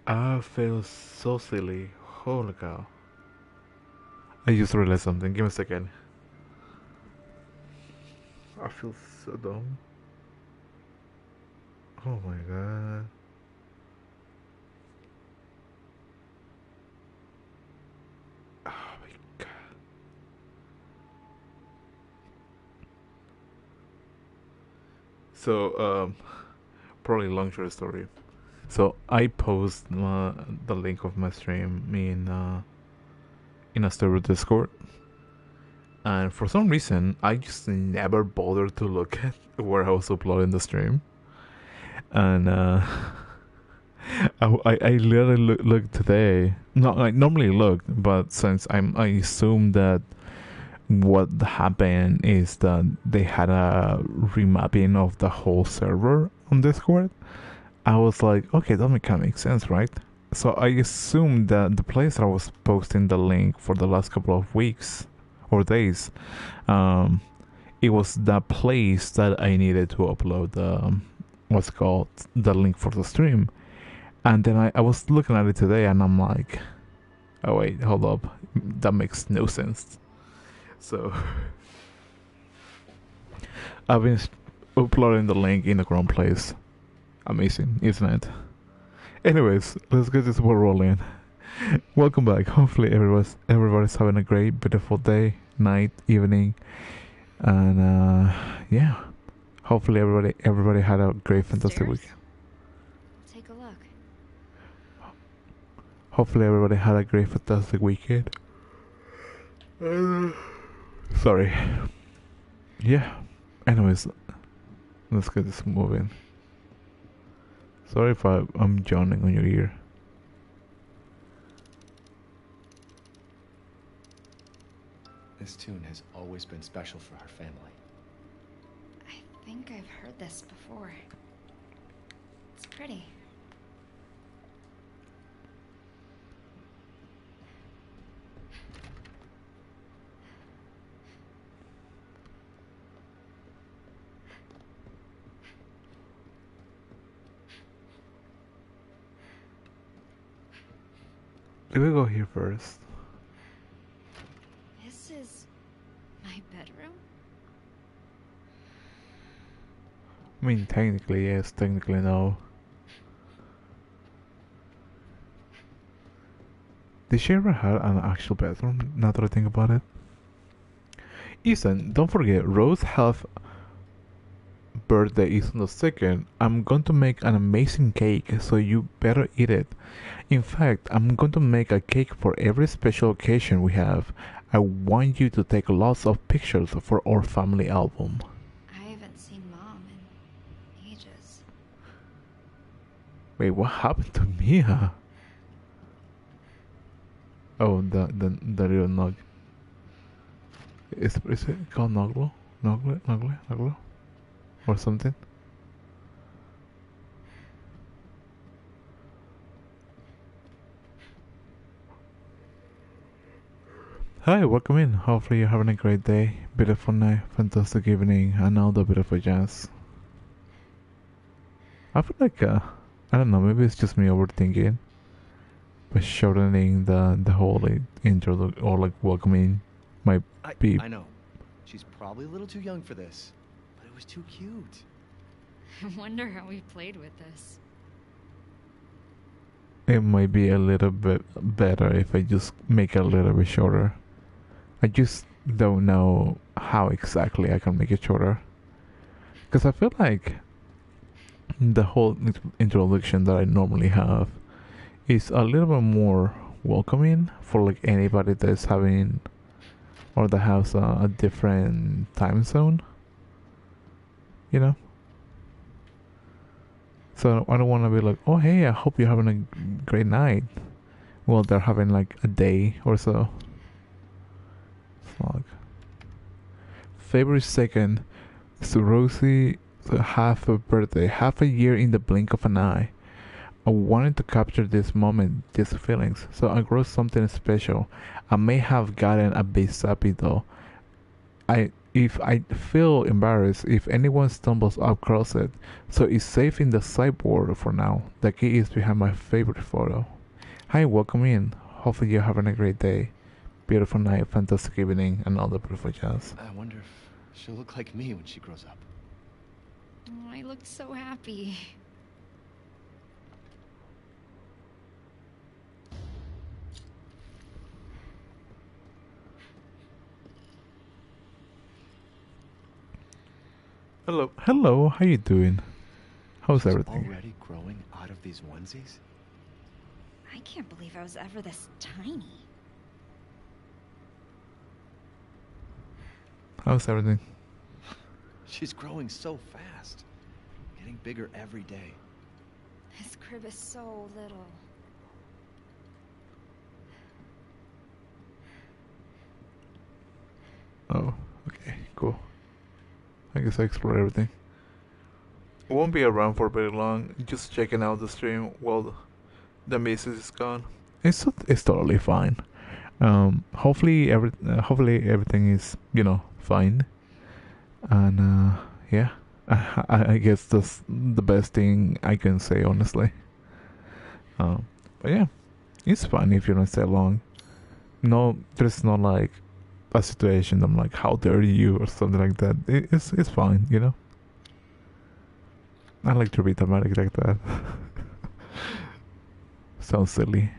I feel so silly. Holy cow. I just realized something. Give me a second. I feel so dumb. Oh my god. Oh my god. So, probably long short story. So I post the link of my stream in a server Discord, and for some reason I just never bothered to look at where I was uploading the stream, and I literally looked today. No, I normally look, but since I assume that what happened is that they had a remapping of the whole server on Discord. I was like, okay, that kind of makes sense, right? So I assumed that the place that I was posting the link for the last couple of weeks or days, um, it was the place that I needed to upload the what's called the link for the stream. And then I was looking at it today, and I'm like, oh wait, hold up, that makes no sense. So I've been uploading the link in the wrong place. Amazing, isn't it? Anyways, let's get this ball rolling. Welcome back. Hopefully everybody's having a great, beautiful day, night, evening, and yeah. Hopefully everybody had a great, fantastic week. Take a look. Hopefully everybody had a great, fantastic weekend. Sorry. Yeah. Anyways, let's get this moving. Sorry if I'm yawning on your ear. This tune has always been special for our family. I think I've heard this before. It's pretty. Let me go here first. This is my bedroom? I mean, technically yes, technically no. Did she ever have an actual bedroom? Now that I think about it. Ethan, don't forget, Rose have birthday is on the 2nd. I'm going to make an amazing cake, so you better eat it. In fact, I'm going to make a cake for every special occasion we have. I want you to take lots of pictures for our family album. I haven't seen Mom in ages. Wait, what happened to Mia? Oh, the little nog. Is it called Noglo? Noglo? Or something? Hi, welcome in. Hopefully you're having a great day, beautiful night, fantastic evening, and all the beautiful jazz. I feel like, I don't know, maybe it's just me overthinking, but shortening the whole like, intro or like welcoming might be. I know. She's probably a little too young for this, but it was too cute. I wonder how we played with this. It might be a little bit better if I just make it a little bit shorter. I just don't know how exactly I can make it shorter. Because I feel like the whole introduction that I normally have is a little bit more welcoming for like anybody that's having or that has a different time zone. You know? So I don't want to be like, oh hey, I hope you're having a great night. Well, they're having like a day or so. Like February 2nd, so Rosie half a birthday, half a year in the blink of an eye. I wanted to capture this moment, these feelings, so I wrote something special. I may have gotten a bit sappy though. It if I feel embarrassed if anyone stumbles across it, so it's safe in the sideboard for now. The key is behind my favorite photo. Hi, welcome in. Hopefully you're having a great day. Beautiful night, fantastic evening, and all the beautiful jazz. I wonder if she'll look like me when she grows up. Oh, I looked so happy. Hello, how you doing? How's She's everything? already growing out of these onesies? I can't believe I was ever this tiny. How's everything? She's growing so fast. Getting bigger every day. This crib is so little. Oh, okay, cool. I guess I explored everything. Won't be around for very long. Just checking out the stream while the message is gone. It's totally fine. Hopefully everything is fine. And yeah, I guess that's the best thing I can say honestly. But yeah, it's fine if you don't stay long. No, there's not like a situation I'm like, how dare you or something like that. It's fine, I like to be dramatic like that. Sounds silly.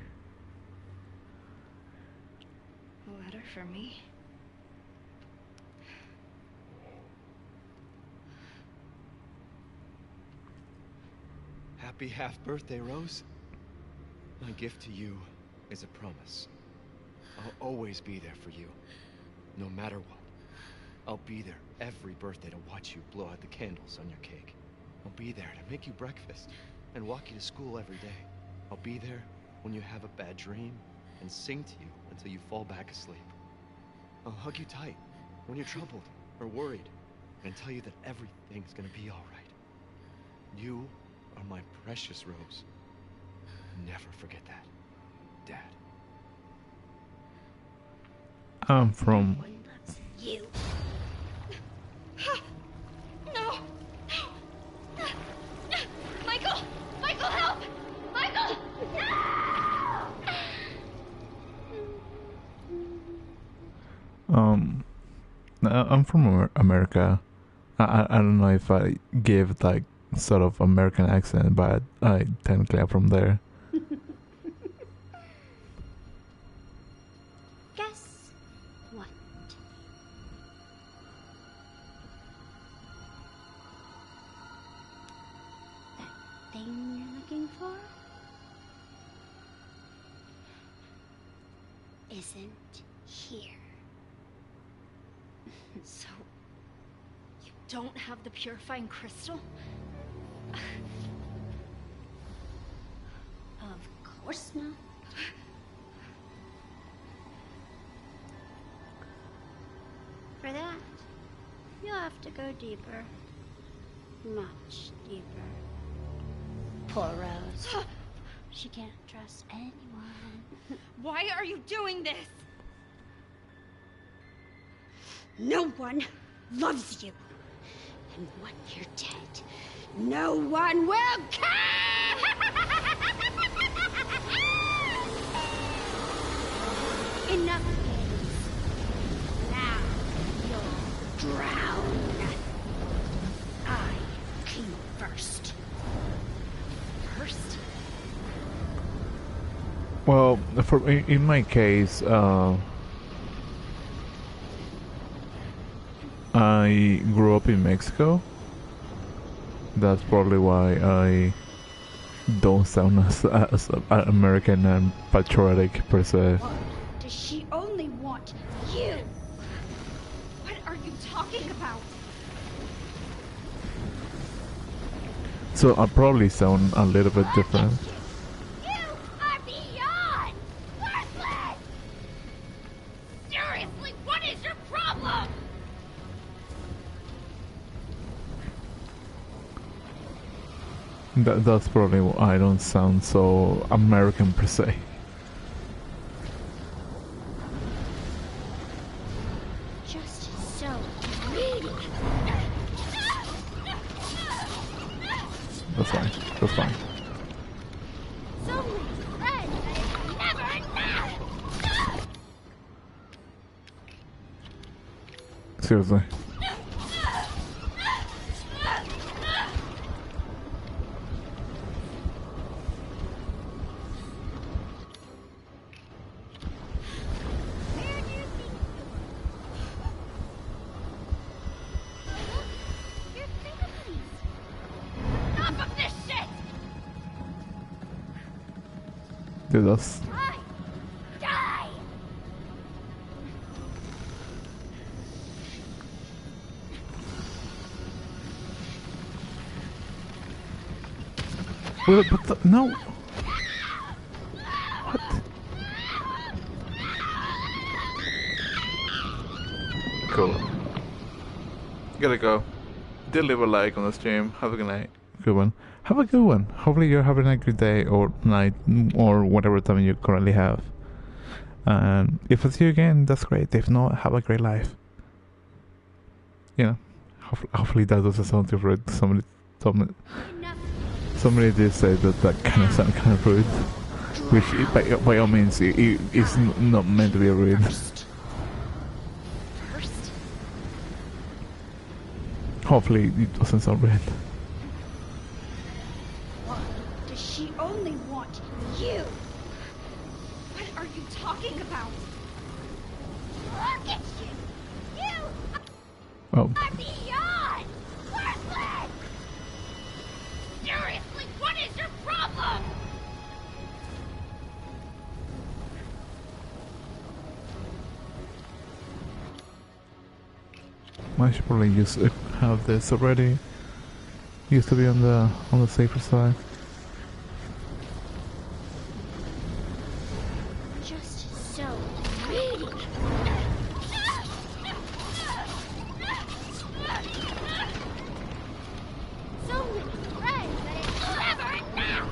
A letter for me? Happy half-birthday, Rose. My gift to you is a promise. I'll always be there for you, no matter what. I'll be there every birthday to watch you blow out the candles on your cake. I'll be there to make you breakfast and walk you to school every day. I'll be there when you have a bad dream and sing to you until you fall back asleep. I'll hug you tight when you're troubled or worried and tell you that everything's gonna be all right. You are my precious Rose. Never forget that, Dad. I'm from One loves you. No! Michael! Michael, help! Michael! I'm from America. I don't know if I gave like sort of American accent, but I technically am from there. Guess what? That thing you're looking for isn't here. So, you don't have the purifying crystal? Of course not. For that, you'll have to go deeper. Much deeper. Poor Rose. She can't trust anyone. Why are you doing this? No one loves you. And when you're dead, no one will care! Enough games. Now you'll drown. I came first. First? Well, in my case, I grew up in Mexico. That's probably why I don't sound as American and patriotic per se. Does she only want you? What are you talking about? So I probably sound a little bit different. You are beyond worthless! Seriously, what is your problem? That's probably why I don't sound so American per se. Just so greedy. That's fine. That's fine. So many friends, and it's never enough. Seriously. Enough of this shit! Do this. Die! Die! Well, but no. What? Cool. Gotta go. Did leave a like on the stream. Have a good night. Good one. Have a good one. Hopefully you're having a good day or night or whatever time you currently have. And if I see you again, that's great. If not, have a great life. You know, hopefully that doesn't sound too rude. Somebody did say that kind of sound kind of rude, which by all means it's not meant to be rude. First. Hopefully it doesn't sound rude. Why does she only want you? What are you talking about? Look at you! You Oh, are beyond worthless! Seriously, what is your problem? I should probably just have this already. Used to be on the safer side. Just so greedy. So many friends that it's never enough.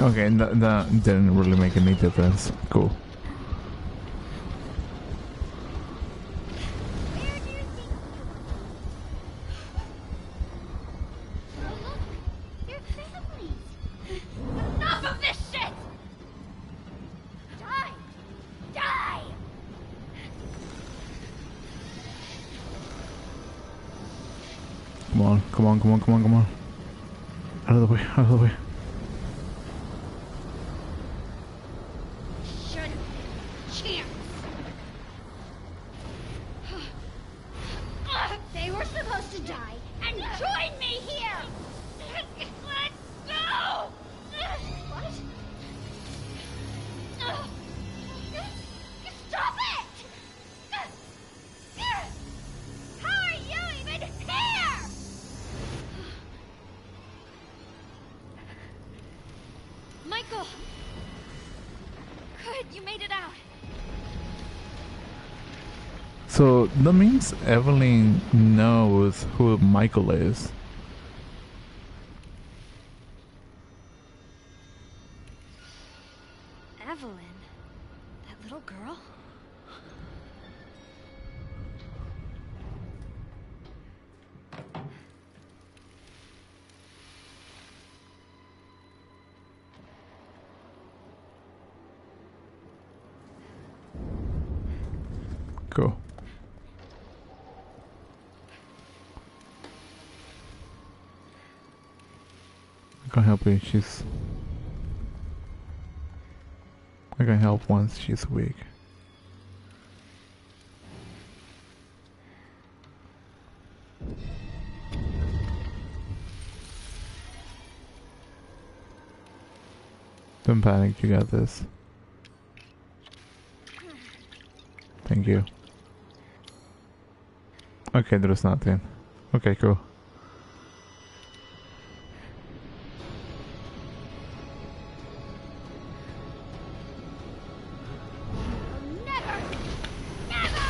Okay, that didn't really make any difference. Cool. Where do you think you? Oh, look, your families. Enough of this shit! Die! Die! Come on, come on, come on, come on, come on. Out of the way, out of the way. Shouldn't chance. They were supposed to die and join me here. Let's go. What? Stop it! How are you even here? Michael! Good, you made it out. So that means Evelyn knows who Michael is. Evelyn? That little girl? Cool. I can't help it, I can help once she's weak. Don't panic, you got this. Thank you. Okay, there's nothing. Okay, cool. Never, never.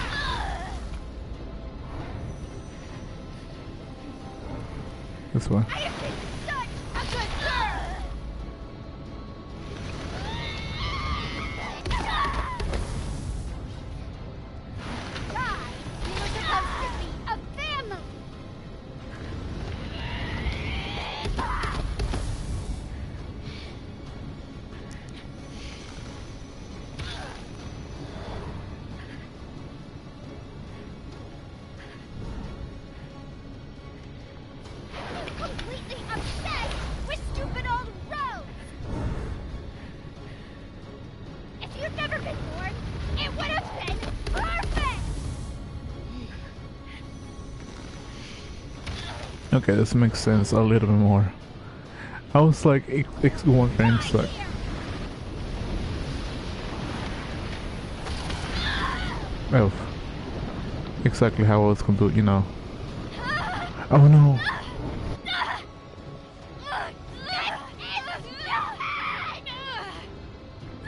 This one. I have been such a good girl. Die. Okay, this makes sense a little bit more. I was like, it's wondering, it's like, oh, exactly how I was gonna do, you know. Oh no!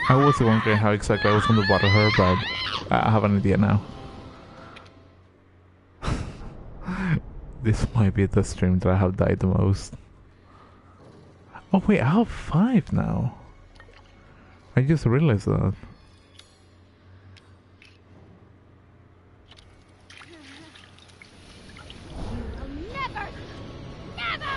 I was wondering how exactly I was gonna bother her, but I have an idea now. This might be the stream that I have died the most. Oh wait, I have 5 now. I just realized that. Never! Never!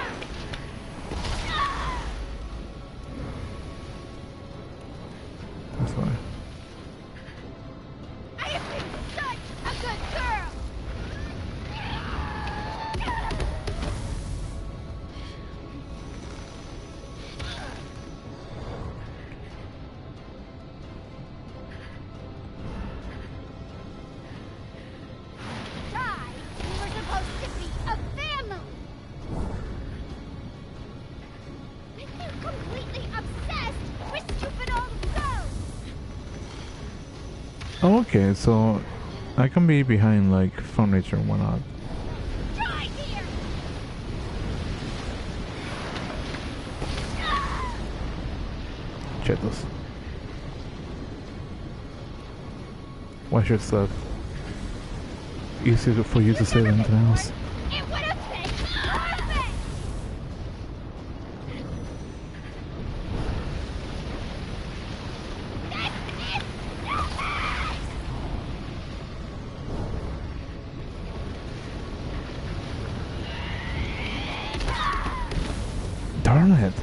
That's why. I have been such a good girl! Ty, we were supposed to be a family! You're completely obsessed with stupid old ghosts! Oh, okay, so I can be behind like furniture and whatnot. Try here! Chetos. Watch your stuff. Easier for you to say than anything else. It would have been perfect! Darn it!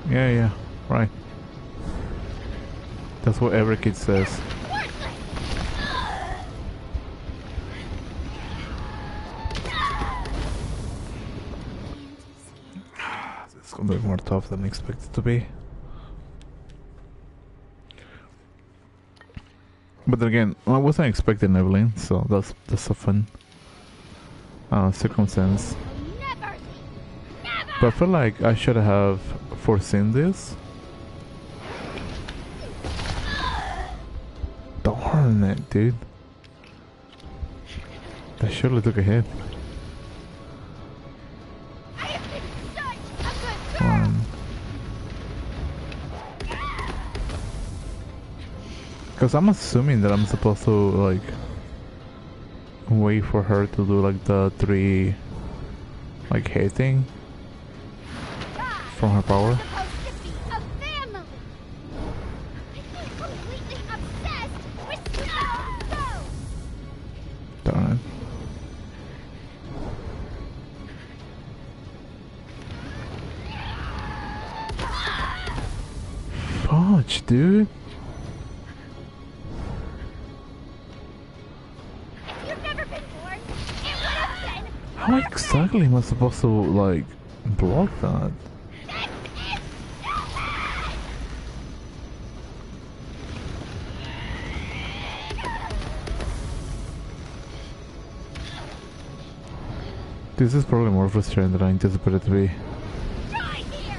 Yeah, right. That's what every kid says. It's gonna be more tough than expected to be. But then again, I wasn't expecting Evelyn, so that's a fun circumstance. Never! Never! But I feel like I should have foreseen this. Darn it, dude. That surely took a hit. I have been such a good girl! Come on. Because I'm assuming that I'm supposed to, like, wait for her to do, like, the 3, like, hit thing from her power. Supposed to be a family! You're completely obsessed with stupid old ghosts! Darn it. Fudge, dude. If you'd never been born, it would have been How exactly am I supposed to, like, block that? This is probably more frustrating than I anticipated it to be. Try here!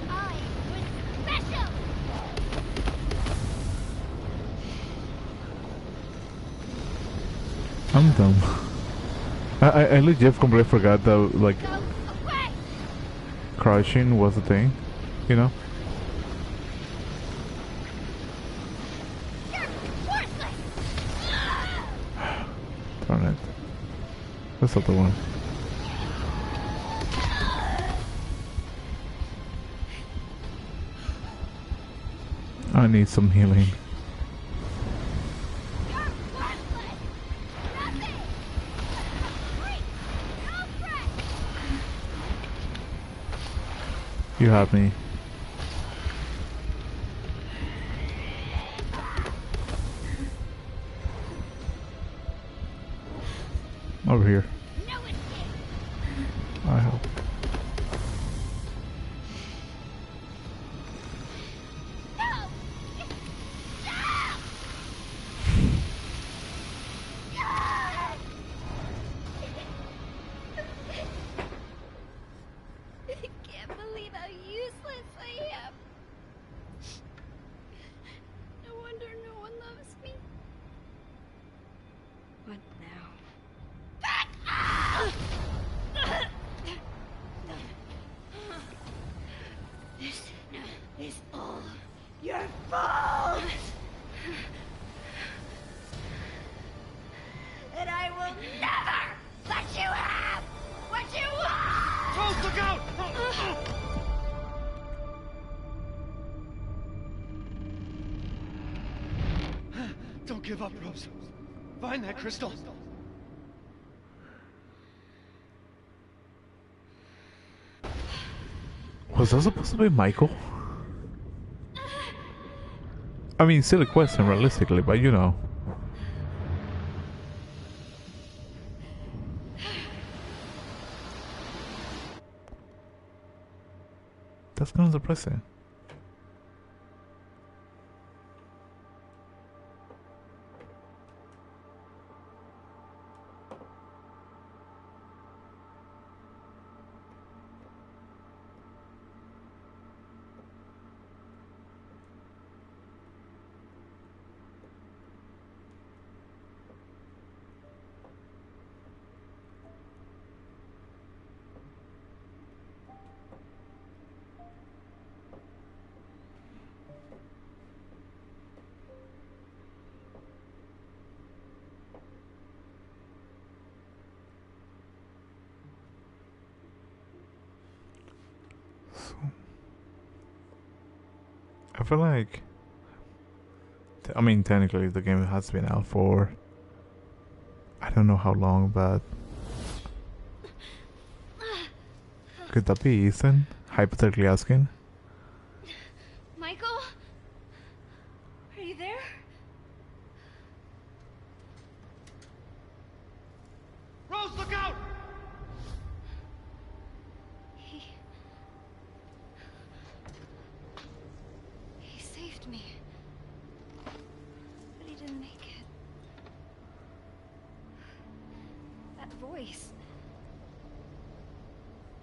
I was special! I'm dumb. I legit completely forgot that, like, Go away! crouching was a thing, you know? You're worthless! Darn it. That's not the one. I need some healing. You're worthless! Nothing! Freak! No threat! You have me. Over here. No escape. I hope. No! Stop! I can't believe how useless I am. No wonder no one loves me. What now? Back up! This is all your fault! And I will never let you have what you want! Rose, look out! Don't give up, Rose. Find that crystal. Was that supposed to be Michael? I mean, silly question realistically, but you know. That's kind of depressing. I feel like, I mean, technically the game has been out for I don't know how long, but could that be Ethan? Hypothetically asking. Michael? Are you there? Rose, look out! He saved me. But he didn't make it. That voice.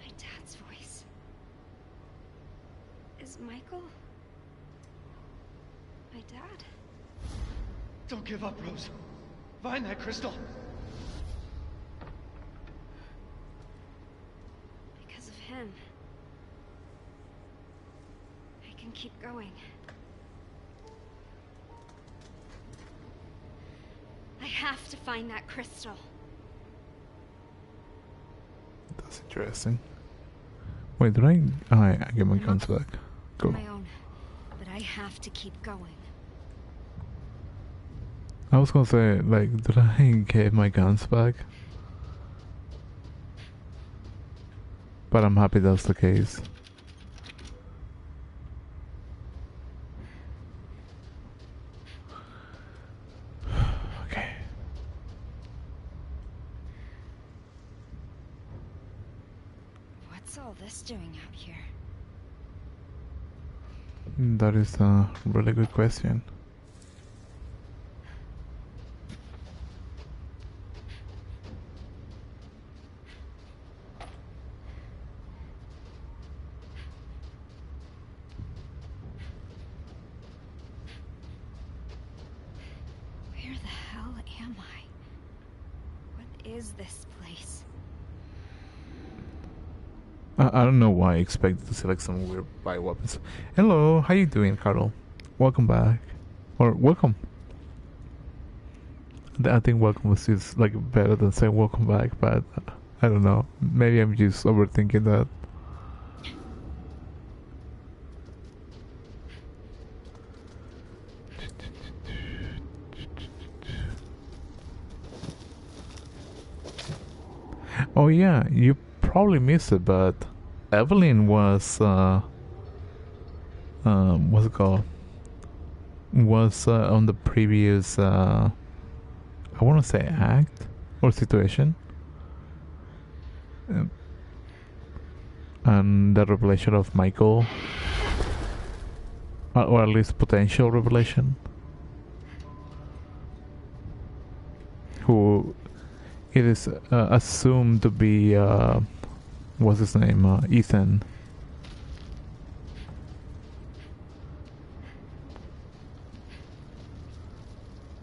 My dad's voice. Is Michael my dad? Don't give up, Rose. Find that crystal. Because of him, I can keep going. I have to find that crystal. That's interesting. Wait, did I? Oh, I get my guns back. Cool. On my own, but I have to keep going. I was gonna say, like, did I get my guns back? But I'm happy that's the case. Okay. What's all this doing out here? That is a really good question. Where the hell am I? What is this place? I don't know why I expected to select some weird bioweapons. Hello, how you doing, Carol? Welcome back. Or welcome. I think welcome was just like better than saying welcome back, but I don't know. Maybe I'm just overthinking that. Oh yeah, you probably missed it, but Evelyn was what's it called? Was on the previous I want to say act or situation. and the revelation of Michael, or at least potential revelation, who it is assumed to be what's his name, Ethan.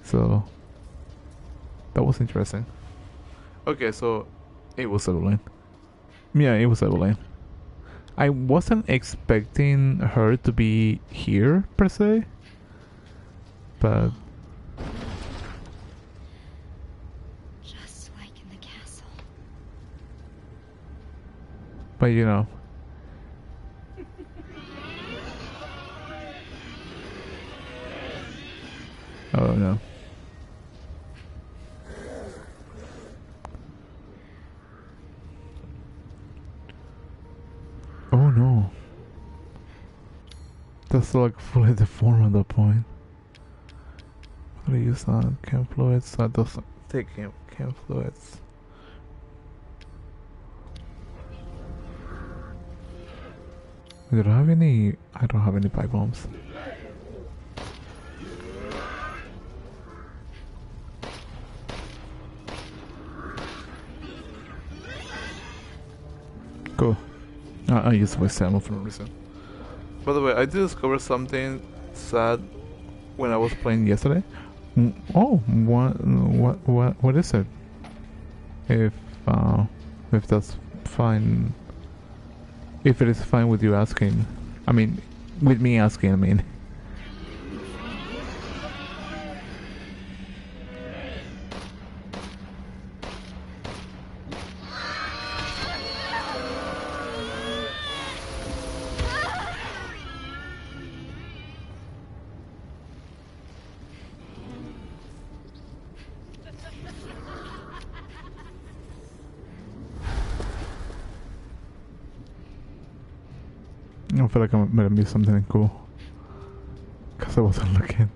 So that was interesting. Okay, so it was Evelyn. Yeah, it was Evelyn. I wasn't expecting her to be here per se, but Just like in the castle. you know. Oh no. Oh no. That's like fully deformed at that point. How do you use that? Chem fluids? That doesn't take chem fluids. Do I have any? I don't have any pipe bombs. Cool. I used my ammo for no reason. By the way, I did discover something sad when I was playing yesterday. Oh, what is it? If that's fine, if it is fine with you asking, I mean, with me asking, I mean. I feel like I'm gonna miss something cool. Because I wasn't looking.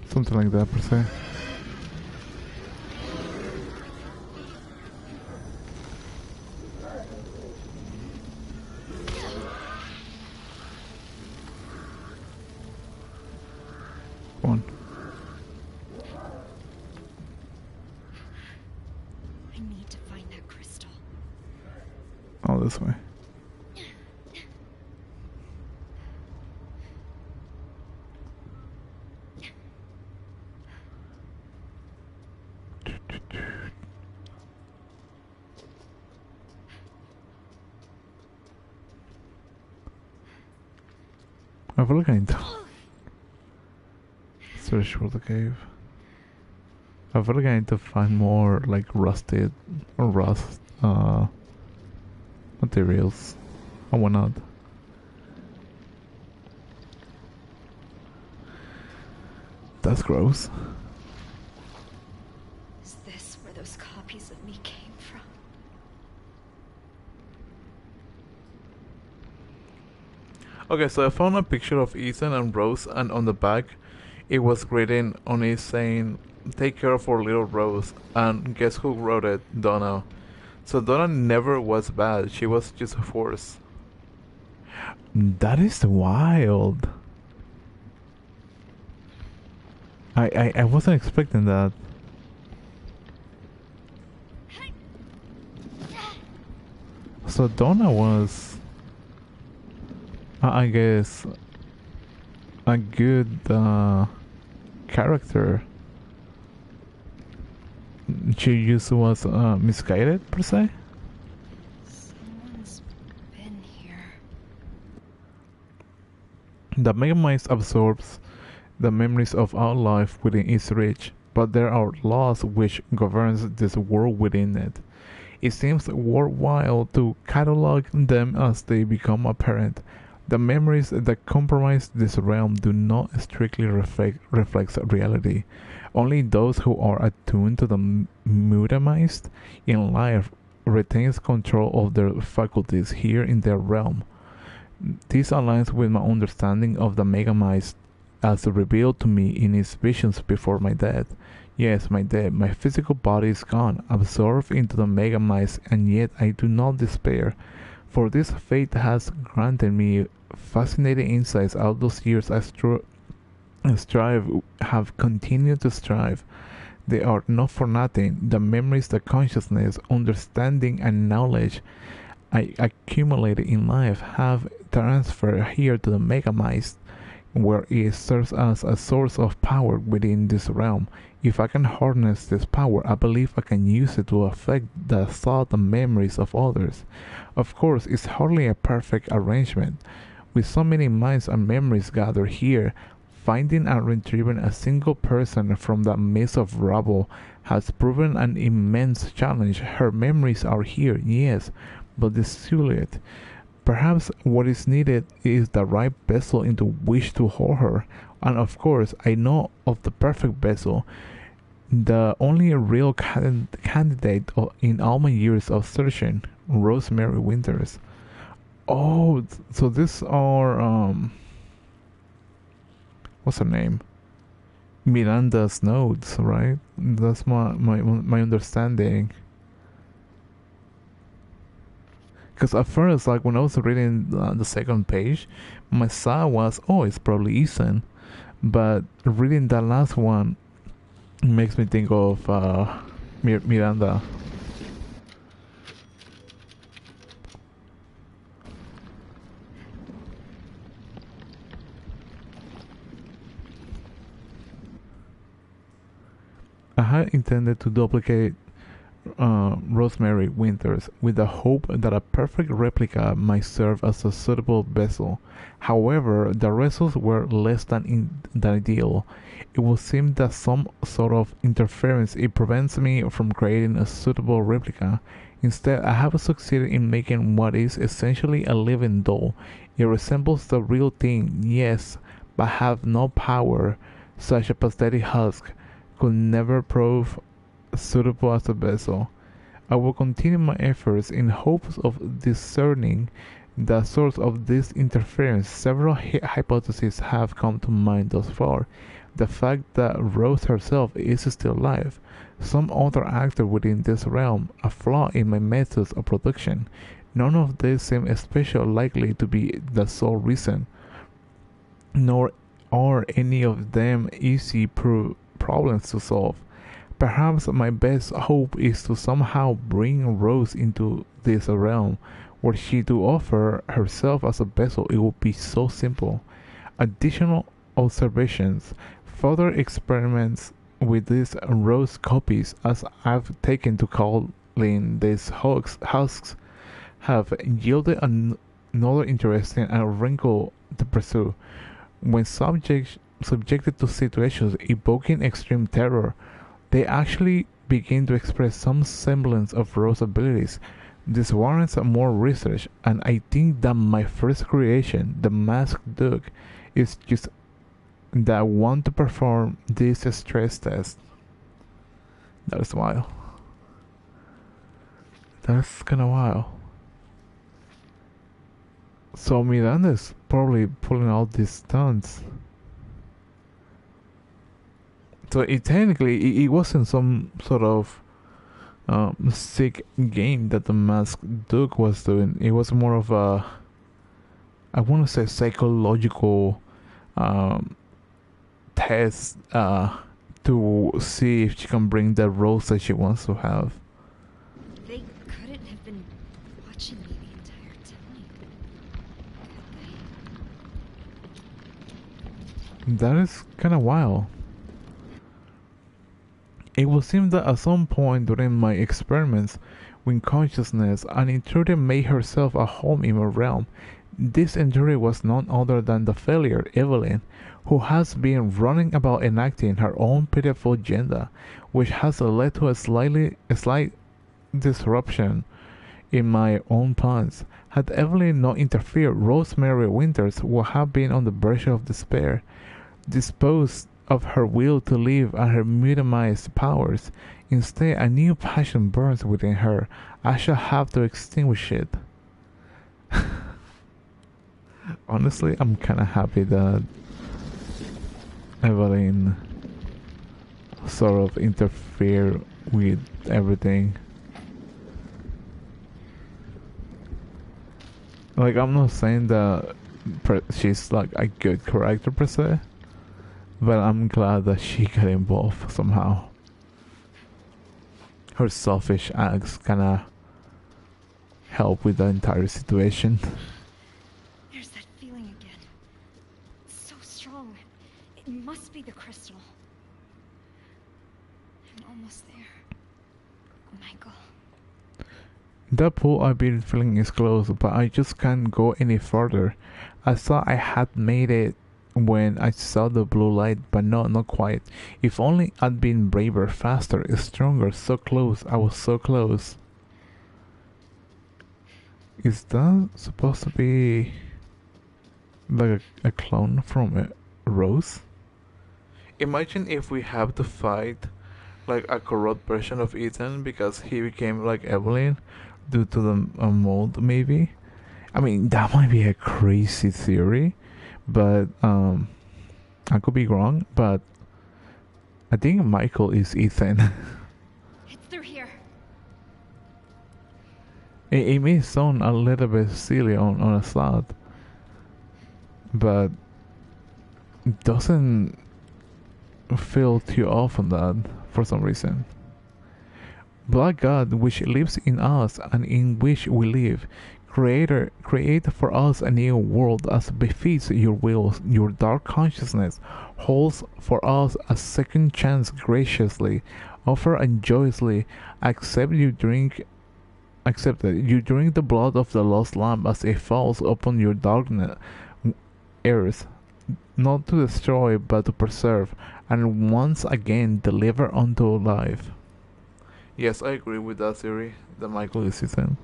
Something like that, per se. Come on. Oh, this way. I feel like I need to search for the cave. I feel like I need to find more like rusted or rust materials and whatnot. That's gross. Is this where those copies of me came from? Okay, so I found a picture of Ethan and Rose, and on the back it was written on it saying, "Take care of our little Rose." And guess who wrote it? Donna. So Donna never was bad, she was just a force. That is wild. I wasn't expecting that. So Donna was, I guess, a good character. She just was misguided, per se. Someone's been here. The Megamind absorbs the memories of our life within its reach, but there are laws which governs this world within it. It seems worthwhile to catalog them as they become apparent. The memories that comprise this realm do not strictly reflect reality. Only those who are attuned to the Mutamized in life retains control of their faculties here in their realm. This aligns with my understanding of the Megamind as revealed to me in his visions before my death. Yes, my death. My physical body is gone, absorbed into the Megamind, and yet I do not despair. For this fate has granted me fascinating insights all those years have continued to strive. They are not for nothing. The memories, the consciousness, understanding, and knowledge I accumulated in life have transferred here to the Megamind, where it serves as a source of power within this realm. If I can harness this power, I believe I can use it to affect the thought and memories of others. Of course, it's hardly a perfect arrangement. With so many minds and memories gathered here, finding and retrieving a single person from that maze of rubble has proven an immense challenge. Her memories are here, yes, but desolate. Perhaps what is needed is the right vessel into which to hold her. And of course, I know of the perfect vessel. The only real candidate in all my years of searching, Rosemary Winters. Oh, so these are what's her name? Miranda's notes, right? That's my understanding. Because at first, like when I was reading the second page, my thought was, oh, it's probably Ethan. But reading that last one makes me think of Miranda. I had intended to duplicate Rosemary Winters with the hope that a perfect replica might serve as a suitable vessel. However, the results were less than ideal. It would seem that some sort of interference it prevents me from creating a suitable replica. Instead, I have succeeded in making what is essentially a living doll. It resembles the real thing, yes, but have no power. Such a pathetic husk could never prove suitable as a vessel. I will continue my efforts in hopes of discerning the source of this interference. Several hypotheses have come to mind thus far. The fact that Rose herself is still alive, some other actor within this realm, a flaw in my methods of production. None of these seem especially likely to be the sole reason, nor are any of them easy problems to solve. Perhaps my best hope is to somehow bring Rose into this realm, were she to offer herself as a vessel. It would be so simple. Additional observations, further experiments with these Rose copies, as I've taken to calling these husks, have yielded another interesting wrinkle to pursue. When subjected to situations evoking extreme terror, they actually begin to express some semblance of Rose's abilities. This warrants more research, and I think that my first creation, the Masked Duke, is just that one to perform this stress test. That is wild. That's kinda wild. So Miranda's probably pulling out these stunts. So it wasn't some sort of sick game that the Masked Duke was doing. It was more of a, I want to say, psychological test to see if she can bring the Rose that she wants to have. They couldn't have been watching me the entire time, could they? That is kind of wild. It would seem that at some point during my experiments with consciousness, an intruder made herself a home in my realm. This intruder was none other than the failure, Evelyn, who has been running about enacting her own pitiful agenda, which has led to a slight disruption in my own plans. Had Evelyn not interfered, Rosemary Winters would have been on the verge of despair, disposed of her will to live and her mutamized powers. Instead, a new passion burns within her. I shall have to extinguish it. Honestly, I'm kinda happy that Evelyn sort of interfere with everything. Like, I'm not saying that she's like a good character per se, but I'm glad that she got involved somehow. Her selfish acts kinda help with the entire situation. There's that feeling again. So strong. It must be the crystal. I'm almost there. Michael. That pool I've been feeling is close, but I just can't go any further. I thought I had made it when I saw the blue light, but no, not quite. If only I'd been braver, faster, stronger, so close. I was so close. Is that supposed to be like a clone from Rose? Imagine if we have to fight like a corrupt version of Ethan because he became like Evelyn due to the mold, maybe. I mean, that might be a crazy theory, but I could be wrong. But I think Michael is Ethan. It's through here. It may sound a little bit silly on a slot, but it doesn't feel too off on that for some reason. Black God, which lives in us and in which we live, Creator, create for us a new world as befits your will. Your dark consciousness holds for us a second chance graciously. Offer and joyously accept you drink. Accepted. You drink the blood of the lost lamb as it falls upon your darkness earth, not to destroy but to preserve, and once again deliver unto life. Yes, I agree with that theory that Michael is Ethan.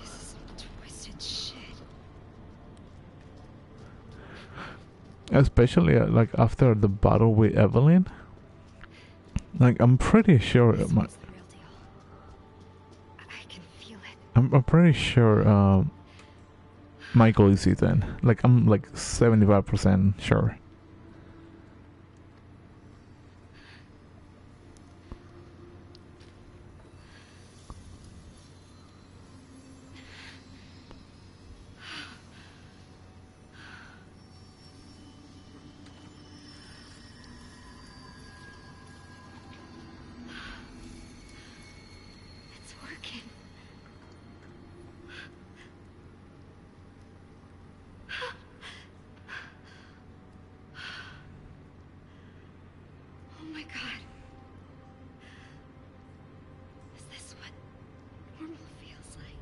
This is some twisted shit. Especially like after the battle with Evelyn. Like, I'm pretty sure This one's the real deal. I can feel it. I'm pretty sure Michael is Ethan. Like, I'm like 75% sure. It's working. Oh my god. Is this what normal feels like?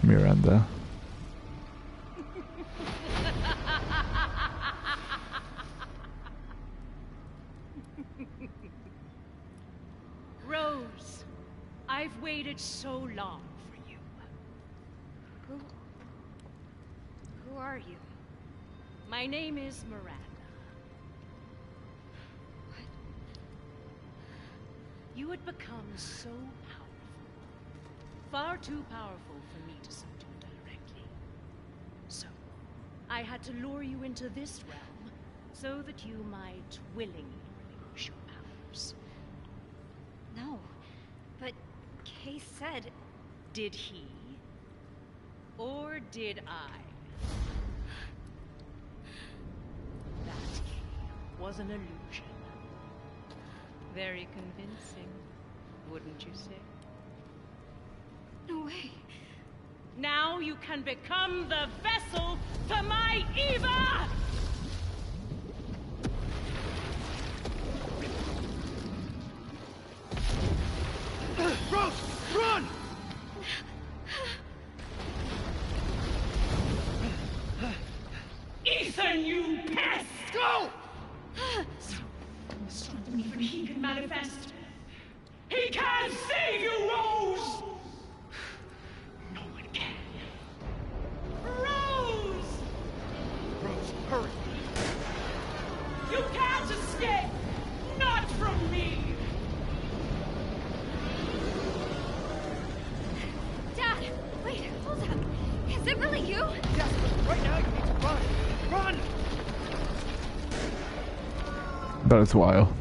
Miranda. Rose, I've waited so long for you. Who are you? My name is Miranda. What? You had become so powerful. Far too powerful for me to subdue directly. So, I had to lure you into this realm so that you might willingly relinquish your powers. No. But Kay said... Did he? Or did I? That was an illusion. Very convincing, wouldn't you say? No way. Now you can become the vessel for my Eva! Rose, run! Ethan, you pest! Go! Stop even he can manifest. He can't save you, Rose! No one can. Rose! Rose, hurry! That is wild.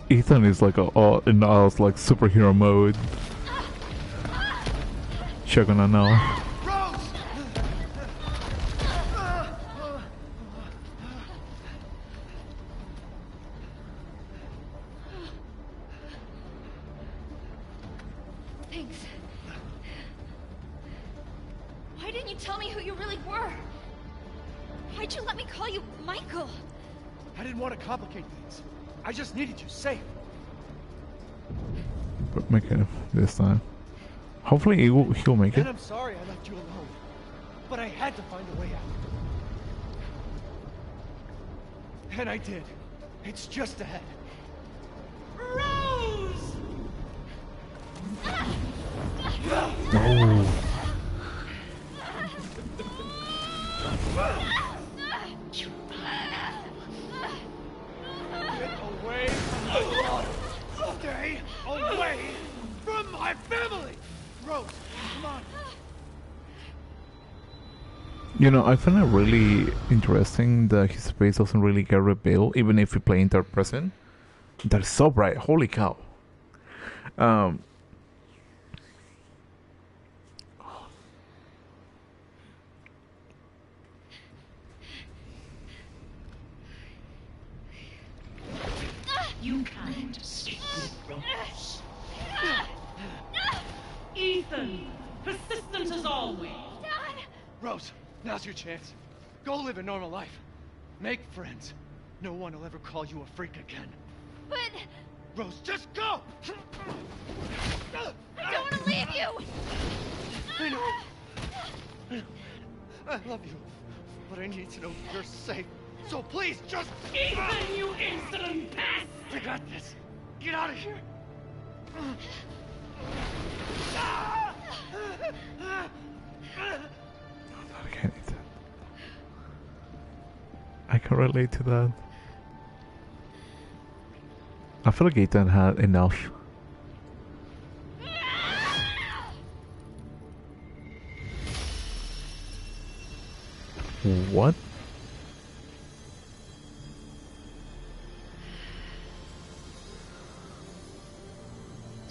Ethan is like all in all like superhero mode. You're gonna know. Thanks. Why didn't you tell me who you really were? Why'd you let me call you Michael? I didn't want to complicate things. I just needed you safe. But make it this time. Hopefully he'll make it. And I'm sorry I left you alone. But I had to find a way out. And I did. It's just ahead. Rose! No. Get away from my daughter! Stay away from my family! Rose, come on. You know, I find it really interesting that his face doesn't really get revealed, even if you play in third person. That is so bright. Holy cow. You can't escape Rose. Ethan, persistent as always. Rose, now's your chance. Go live a normal life. Make friends. No one will ever call you a freak again. But Rose, just go! I don't want to leave you! I know. I love you. But I need to know you're safe. So please, just... Ethan, you insolent pest! I got this. Get out of here. I can't eat that. I can relate to that. I feel like Ethan had enough. What?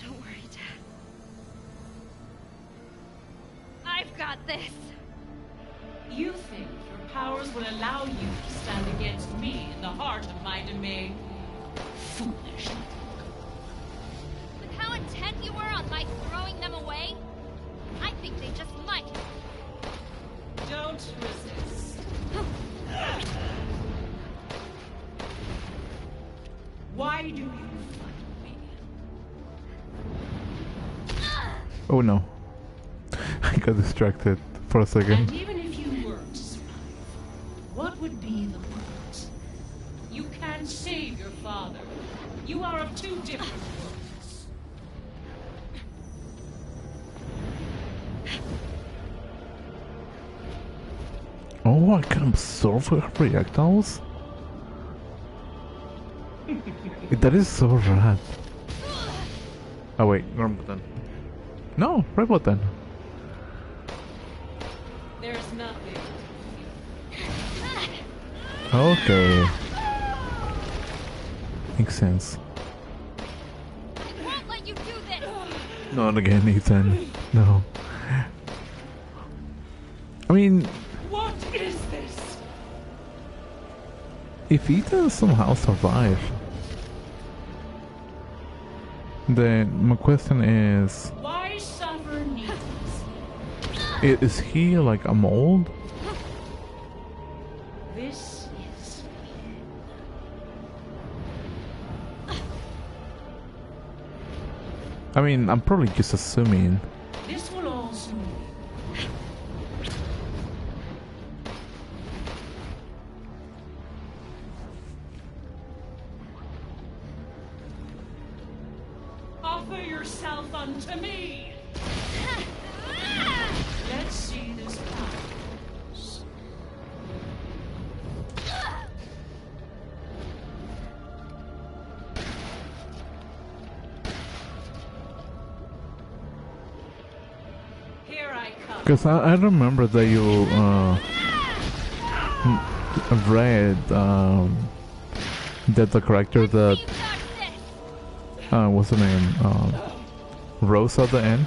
Don't worry, Dad. I've got this. You think your powers would allow you to stand against me in the heart of my domain? Foolish. With how intent you were on my throwing them away, I think they just might. Don't resist. Why do you fight me? Oh no. I got distracted for a And second. even if you were to survive, what would be the point? You can't save your father. You are of two different worlds. Oh, I can absorb her projectiles? That is so rad. Oh wait, wrong button. No, right button. There's nothing. Okay. Makes sense. I won't let you do this. Not again, Ethan. No. I mean, What is this? if Ethan somehow survived, then my question is, Why suffer needs? is he like a mold? This is I mean, I'm probably just assuming. this will all soon be. Offer yourself unto me. Let's see this powers. Here I come. Because I remember that you, I've read that the character that what's her name? Rose at the end.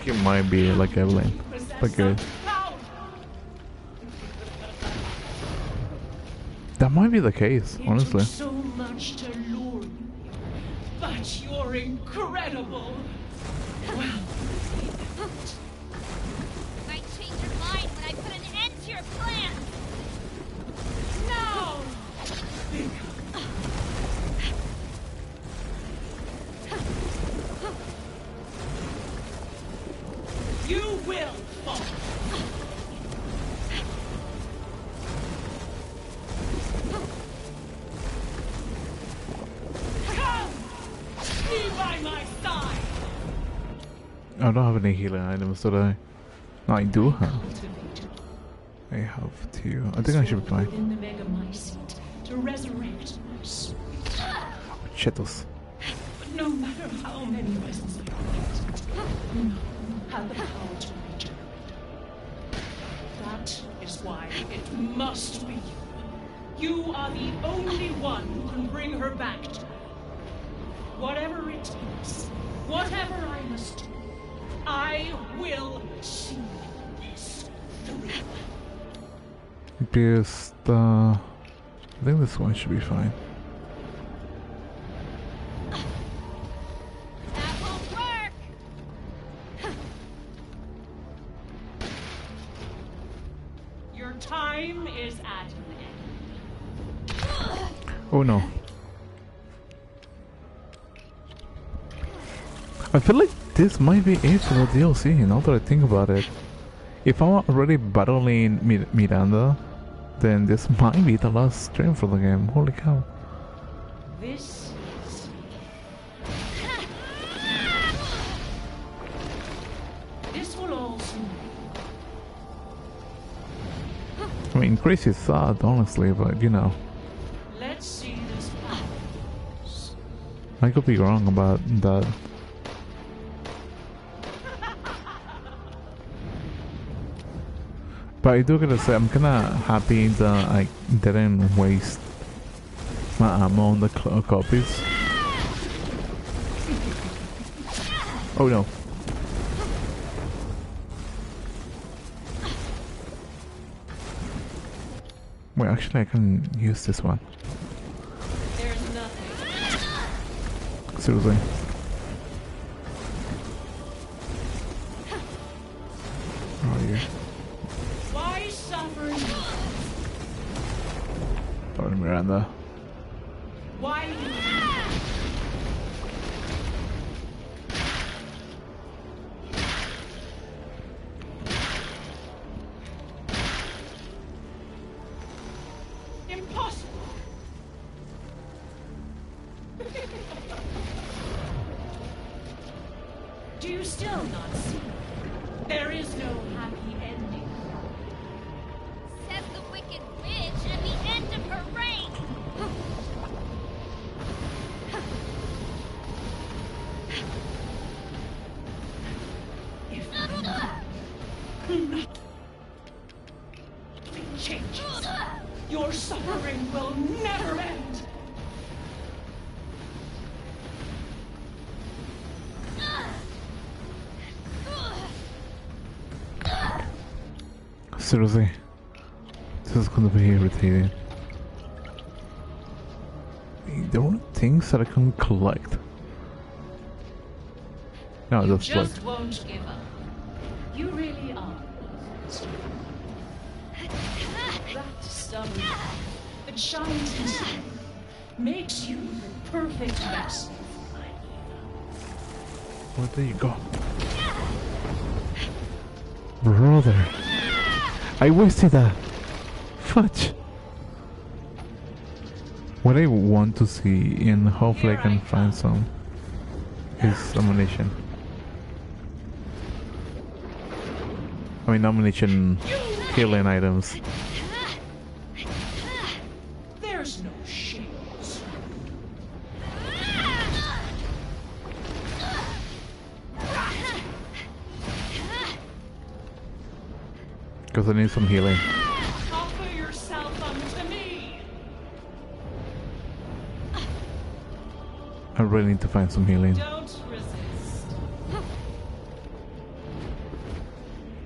He might be like Evelyn. But good. That might be the case, honestly. It took so much to lure you, but you're incredible. Well, You might change your mind when I put an end to your plan. no! You will fall. Come! Be by my side! I don't have any healing items today. No, I do have. Cultivated I have two. I think I should be fine. within the Megamycete to resurrect my soul. Chetos. But no matter how many reasons I create, none have the power to regenerate. That is why it must be you. You are the only one who can bring her back to me. Whatever it takes, whatever I must do, I will see this through. Because I think this one should be fine. That won't work. Your time is at an end. Oh no. I feel like this might be it for the DLC, now that I think about it. If I'm already battling Miranda, then this might be the last stream for the game. Holy cow. This is... This will all soon. I mean, crazy sad, honestly, but you know, Let's see this power. I could be wrong about that. But I do gotta say, I'm kinda happy that I didn't waste my ammo on the copies. Oh no. Wait, actually I can use this one. There's nothing. Seriously. Oh yeah. Why suffer you? Sorry, Miranda. Why you? Impossible. Do you still not see? There is no happy ending. Says the Wicked Witch at the end of her reign. If nothing changes, your suffering will never end. Seriously. This is gonna be irritating. There are things that I can collect. No, You that's like just won't give up. You really are. That stubborn that shines inside makes you the perfect vessel for my evil. well, there you go. Brother. I wasted that. Fudge. What I want to see, and hopefully I can find some, is ammunition. I mean, ammunition healing items. There's no shades. Because I need some healing. Offer yourself I really need to find some healing. Don't resist.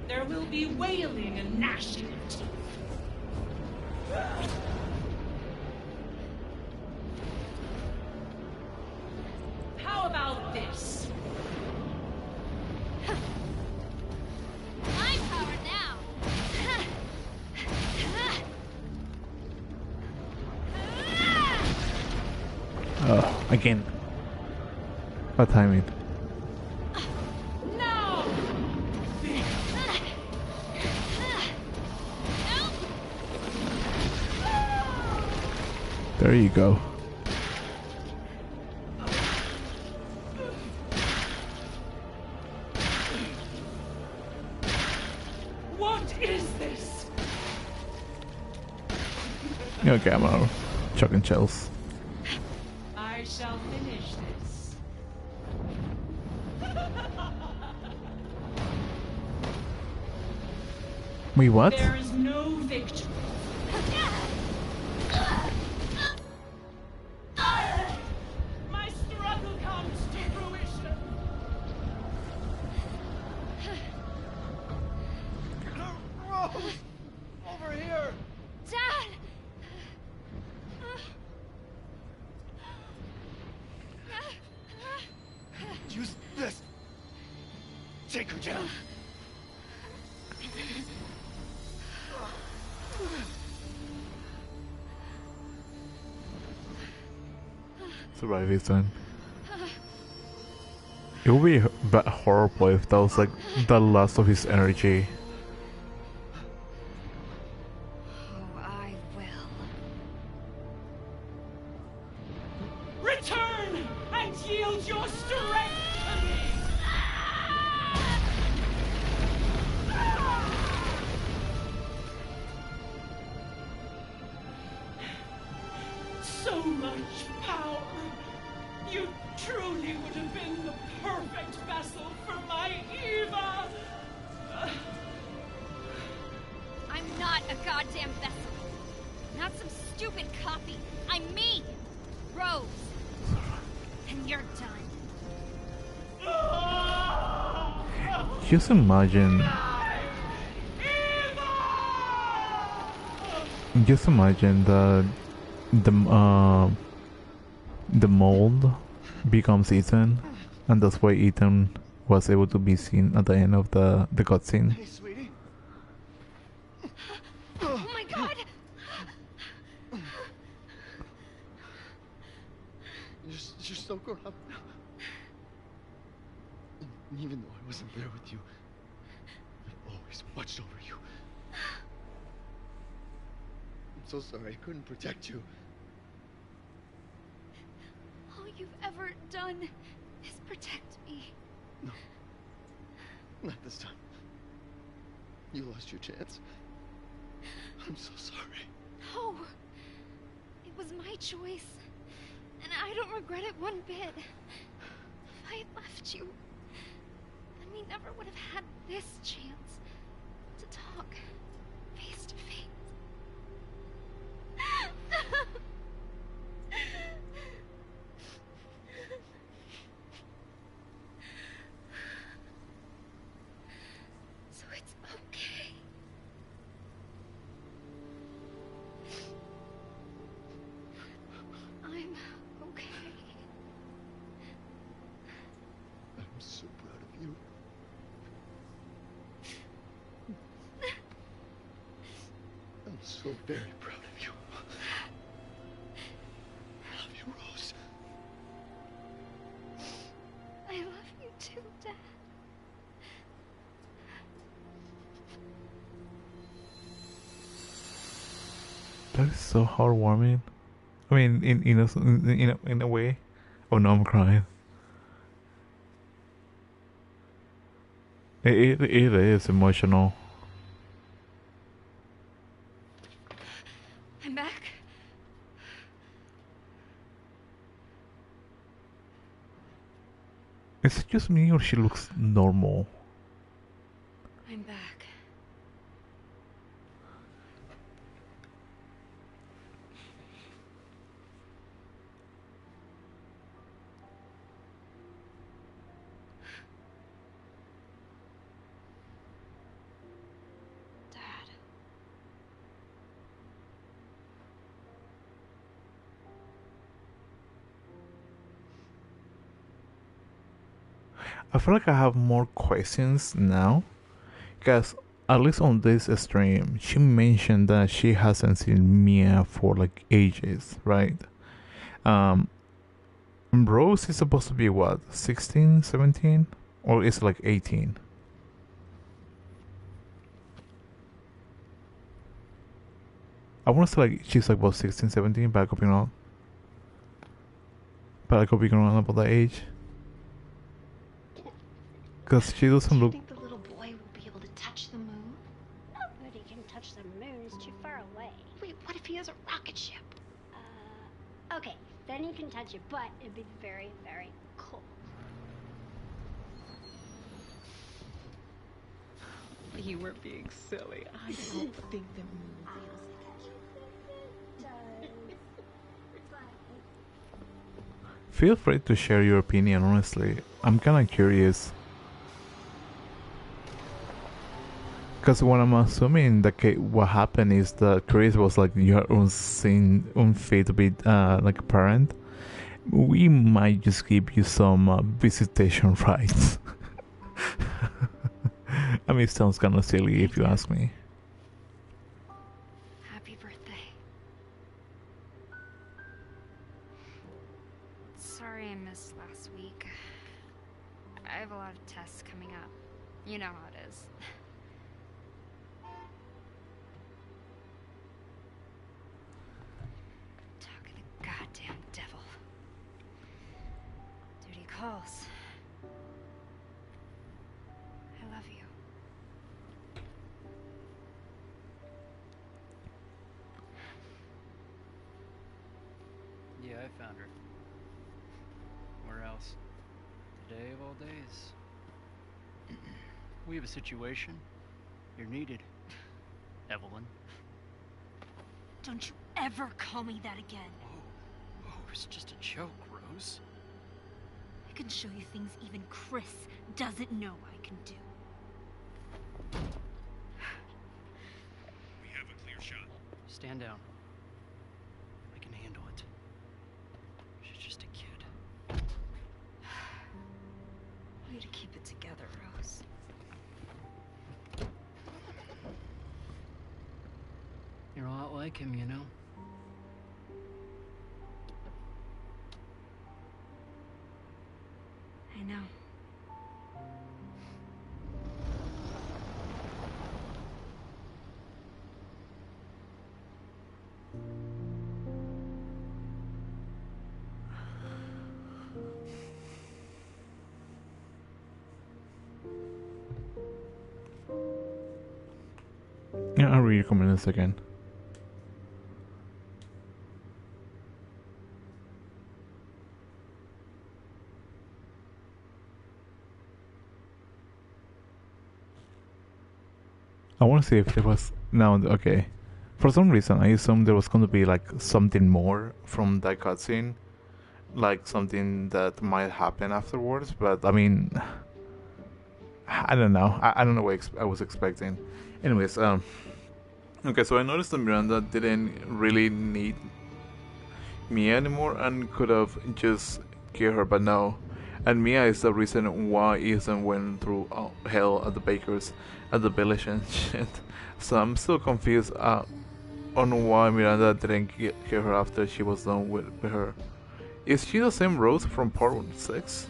There will be wailing and gnashing of teeth. How about this? I'm powered now. Again. What timing? No! There you go. What is this? Okay, I'm out. Chucking shells. I shall finish this. Wait, what? There is no victory. My struggle comes to fruition. Rose! Over here! Dad! Use this! Take her down! Survive his son. It would be that horrible if that was like the last of his energy. Oh, I will. Return and yield your strength to me. So much power. You truly would have been the perfect vessel for my Eva. I'm not a goddamn vessel. Not some stupid copy. I'm me! Rose. And you're done. Just imagine. Just imagine that the mold becomes Ethan, and that's why Ethan was able to be seen at the end of the cutscene. Hey, sweetie. Oh my god! You're so grown up now. And even though I wasn't there with you, I always watched over you. I'm so sorry I couldn't protect you. All you've ever done is protect me. No. Not this time. You lost your chance. I'm so sorry. No. It was my choice. And I don't regret it one bit. If I had left you, then we never would have had this chance to talk face to face. So it's okay. I'm okay. I'm so proud of you. I'm so very proud of you. I love you, Rose. I love you too, Dad. That is so heartwarming. I mean, in a way. Oh no, I'm crying. It is emotional. I'm back. Is it just me or she looks normal? I'm back. I feel like I have more questions now, because at least on this stream, she mentioned that she hasn't seen Mia for like ages, right? Um, Rose is supposed to be what, 16, 17? Or is it like 18? I want to say like she's like about 16, 17, but I could be wrong. But I could be wrong about that age. Because she doesn't Do you look. think the little boy will be able to touch the moon? Nobody can touch the moon. It's too far away. Wait, what if he has a rocket ship? Okay, then you can touch it, but it'd be very, very cold. You were being silly. I don't think the moon Feel free to share your opinion, honestly. I'm kinda curious. Because what I'm assuming that what happened is that Chris was like, you're unfit to be like a parent. We might just give you some visitation rights. I mean, it sounds kind of silly if you ask me. Happy birthday. Sorry I missed last week. I have a lot of tests coming up. You know how it is. Talk of the goddamn devil. Duty calls. I love you. Yeah, I found her. Where else? Today of all days. We have a situation. You're needed. Evelyn. Don't you ever call me that again. Oh, it's just a joke, Rose. I can show you things even Chris doesn't know I can do. We have a clear shot. Stand down. I can handle it. She's just a kid. Way to keep it together, Rose. You're a lot like him, you know? I know. Yeah, I'll read your comment in a second. I want to see if there was now. Okay, for some reason I assumed there was going to be like something more from that cutscene, like something that might happen afterwards. But I mean, I don't know. I don't know what I was expecting. Anyways, okay. So I noticed that Miranda didn't really need Mia anymore and could have just killed her, but no. And Mia is the reason why Ethan went through hell at the bakers at the village and shit. So I'm still confused on why Miranda didn't kill her after she was done with her. Is she the same Rose from part 6?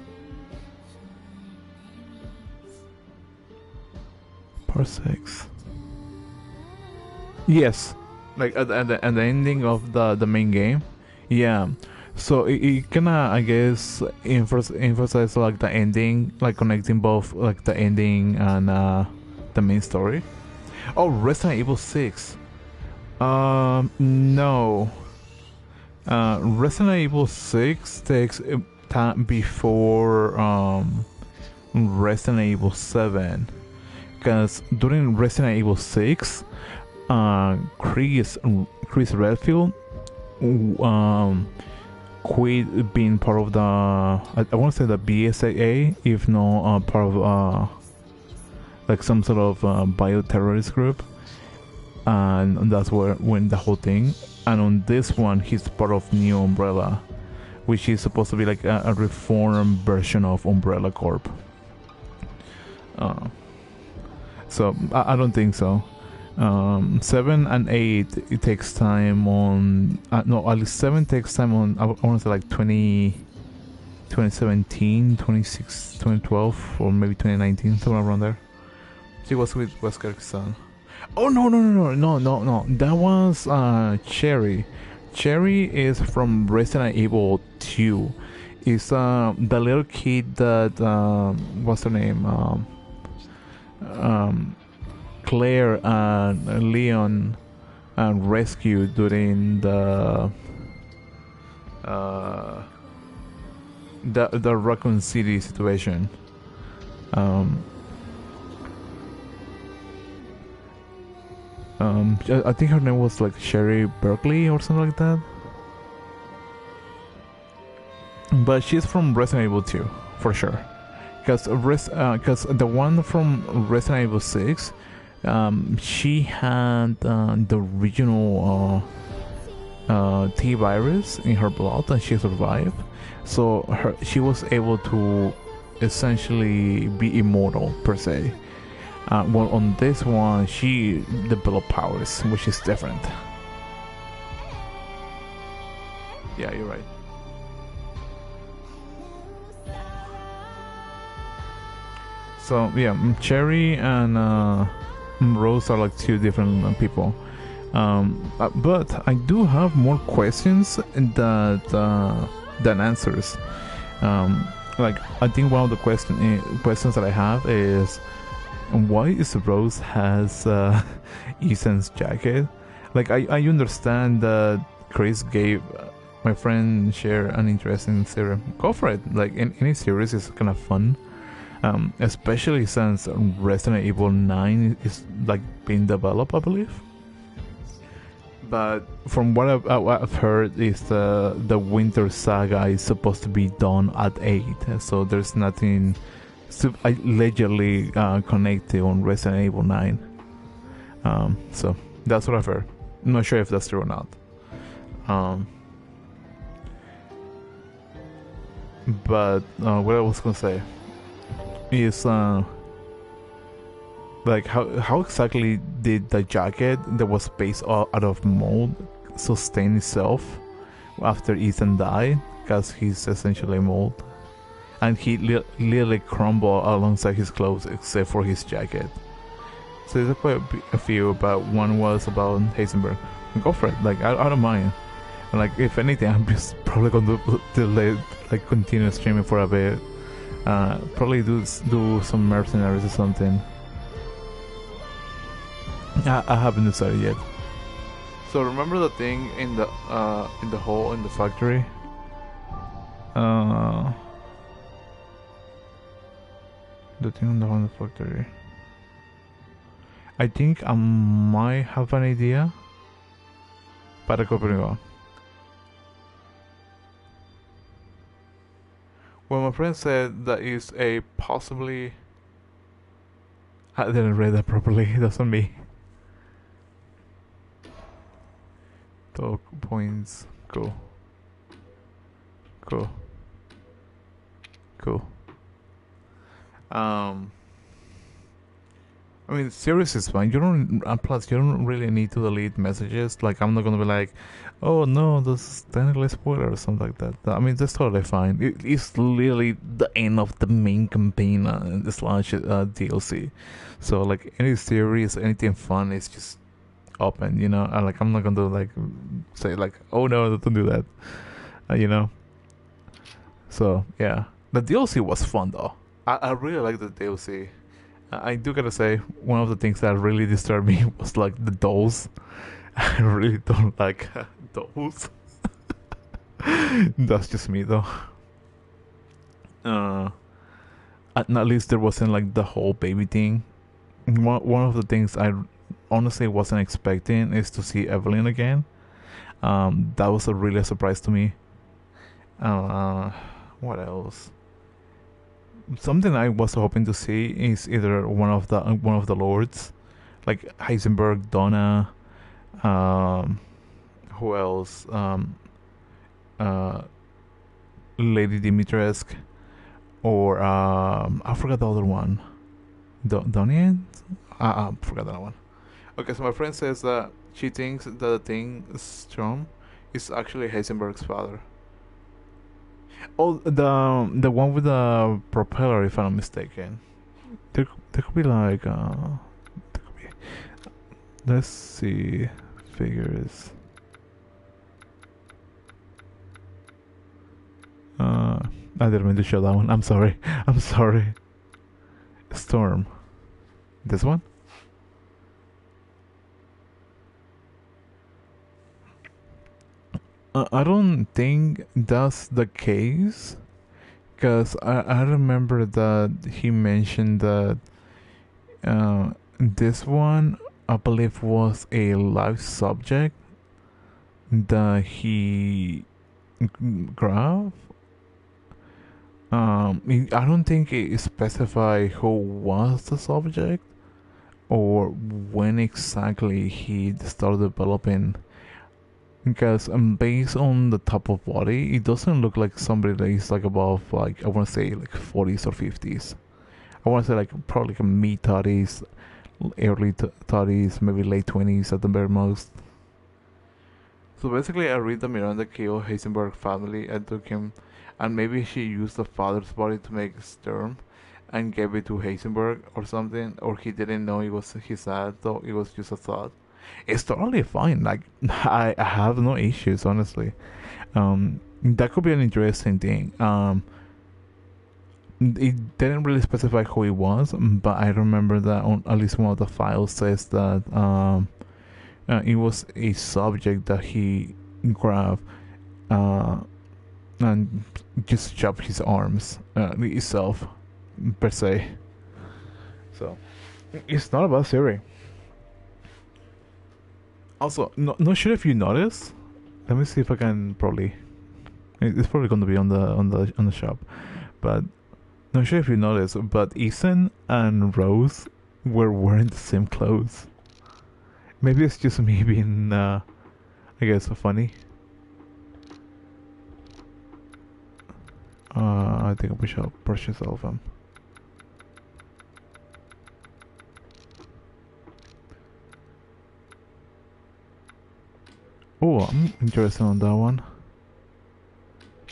Part 6. Yes. Like at the ending of the main game. Yeah. So it kinda, I guess, emphasize like the ending, like connecting both like the ending and the main story. Oh, Resident Evil 6. No. Resident Evil 6 takes time before Resident Evil 7, because during Resident Evil 6, Chris Redfield quit being part of the I want to say the BSAA, if not part of like some sort of bioterrorist group, and that's where when the whole thing. And on this one, he's part of New Umbrella, which is supposed to be like a reformed version of Umbrella Corp. Uh, so I don't think so. 7 and 8 it takes time on no, at least 7 takes time on, I want to say like 2017, 26, 2012, or maybe 2019, somewhere around there. She was with Wesker son. Oh no, that was Cherry. Cherry is from Resident Evil 2. Is the little kid that what's her name, Claire and Leon rescued during the Raccoon City situation. I think her name was like Sherry Berkeley or something like that. But she's from Resident Evil 2 for sure. Because the one from Resident Evil 6, she had the original T virus in her blood and she survived. So she was able to essentially be immortal per se. Well, on this one, she developed powers, which is different. Yeah, you're right. So yeah, Cherry and Rose are like two different people. But I do have more questions than answers. Like I think one of the questions that I have is, why is Rose has Ethan's jacket? Like I understand that Chris gave my friend share an interest in series. Go for it. Like in any series is kind of fun. Especially since Resident Evil 9 is like being developed, I believe. But from what I've heard is the Winter Saga is supposed to be done at 8, so there's nothing allegedly connected on Resident Evil 9. So that's what I've heard. I'm not sure if that's true or not. But what I was gonna say is like how exactly did the jacket that was based out of mold sustain itself after Ethan died? Because he's essentially mold, and he literally crumbled alongside his clothes except for his jacket. So there's quite a few, but one was about Heisenberg. Go for it. Like I don't mind. Like if anything, I'm just probably going to continue streaming for a bit. Probably do some mercenaries or something. I haven't decided yet. So remember the thing in the hole in the factory? The thing in the hole in the factory. I think I might have an idea. Para que primero. Well, my friend said that is a possibly. I didn't read that properly. That's on me. Talk points. Cool. I mean, series is fine. You don't. Plus, you don't really need to delete messages. Like, I'm not gonna be like, "Oh no, this is technically a spoiler" or something like that. I mean, that's totally fine. It's literally the end of the main campaign slash DLC. So, like, any series, anything fun is just open. You know, like I'm not gonna like say like, "Oh no, don't do that." You know. So yeah, the DLC was fun though. I really like the DLC. I do gotta say, one of the things that really disturbed me was like the dolls. I really don't like dolls. That's just me though. At least there wasn't like the whole baby thing. One of the things I honestly wasn't expecting is to see Evelyn again. That was a really surprise to me. What else? Something I was hoping to see is either one of the lords, like Heisenberg, Donna, who else? Lady Dimitrescu, or I forgot the other one. Donian? I forgot that one. Okay, so my friend says that she thinks that the thing Storm is actually Heisenberg's father. Oh, the one with the propeller, if I'm not mistaken. There could be like there could be. Let's see, figures. I didn't mean to show that one. I'm sorry. I'm sorry. Storm. This one? I don't think that's the case. Because I remember that he mentioned that this one, I believe, was a live subject that he grabbed. I don't think it specified who was the subject or when exactly he started developing. Because based on the type of body, it doesn't look like somebody that is like above, like, I want to say like 40s or 50s. I want to say like probably like a mid 30s, early 30s, maybe late 20s at the very most. So basically, I read the Miranda killed Heisenberg family and took him, and maybe she used the father's body to make Sturm and gave it to Heisenberg or something, or he didn't know it was his dad, though it was just a thought. It's totally fine. Like, I have no issues, honestly. That could be an interesting thing. It didn't really specify who it was, but I remember that on at least one of the files says that it was a subject that he grabbed and just chopped his arms itself, per se. So, it's not a bad theory. Also, not sure if you noticed. Let me see if I can probably. It's probably going to be on the shop, but not sure if you noticed. But Ethan and Rose were wearing the same clothes. Maybe it's just me being, I guess, funny. I think we shall purchase all of them. Oh, I'm interested on that one.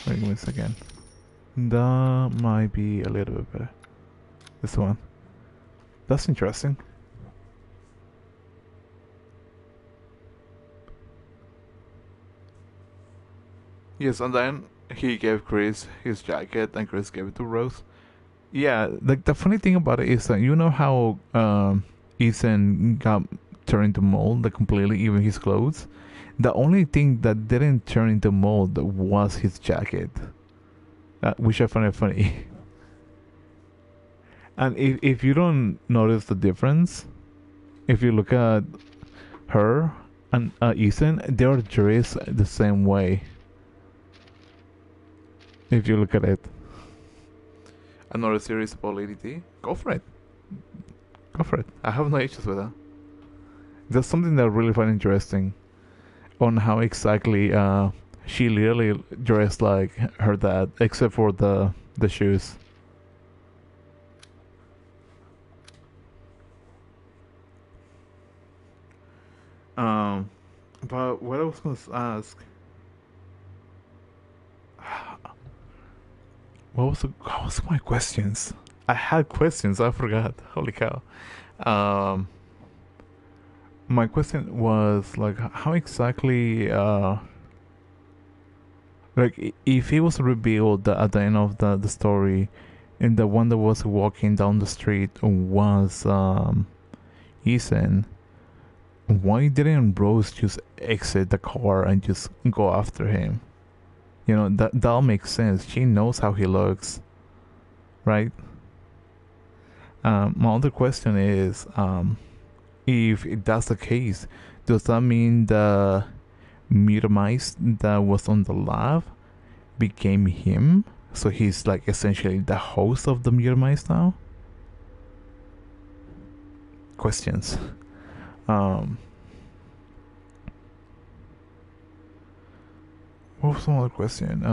Wait, give me a second. That might be a little bit better. This one. That's interesting. Yes, and then he gave Chris his jacket and Chris gave it to Rose. Yeah, like the funny thing about it is that you know how Ethan got turned into mold, like completely, even his clothes? The only thing that didn't turn into mold was his jacket, which I find it funny. And if you don't notice the difference, if you look at her and Ethan, they're dressed the same way. If you look at it. Another series about Lady T, go for it. Go for it. I have no issues with that. There's something that I really find interesting on how exactly she literally dressed like her dad, except for the shoes. But what I was gonna ask, what was my questions? I had questions. I forgot. Holy cow. My question was like, how exactly, like, if it was revealed that at the end of the story, and the one that was walking down the street was Ethan, why didn't Rose just exit the car and just go after him? You know, that'll make sense. She knows how he looks, right? My other question is, if that's the case, does that mean the Mutamized that was on the lab became him? So he's like essentially the host of the Mutamized now? Questions. What was some other question?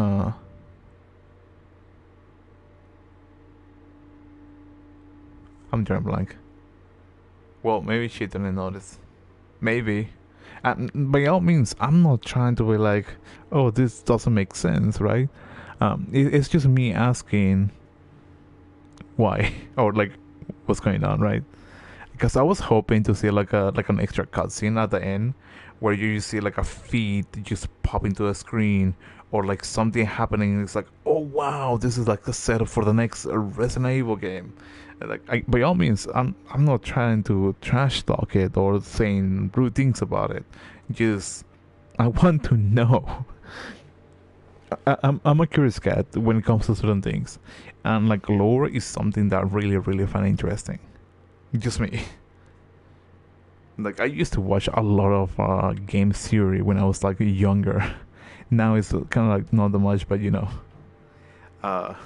I'm I'm drawing blank. Well, maybe she didn't notice. Maybe. And by all means, I'm not trying to be like, oh, this doesn't make sense, right? It's just me asking why or like what's going on, right? Because I was hoping to see like an extra cutscene at the end where you see like a feed just pop into the screen or like something happening. It's like, oh wow, this is like the setup for the next Resident Evil game. Like, by all means, I'm not trying to trash talk it or saying rude things about it. Just I want to know. I'm a curious cat when it comes to certain things, and like lore is something that really find interesting. Just me. Like I used to watch a lot of game theory when I was like younger. Now it's kind of like not that much, but you know. What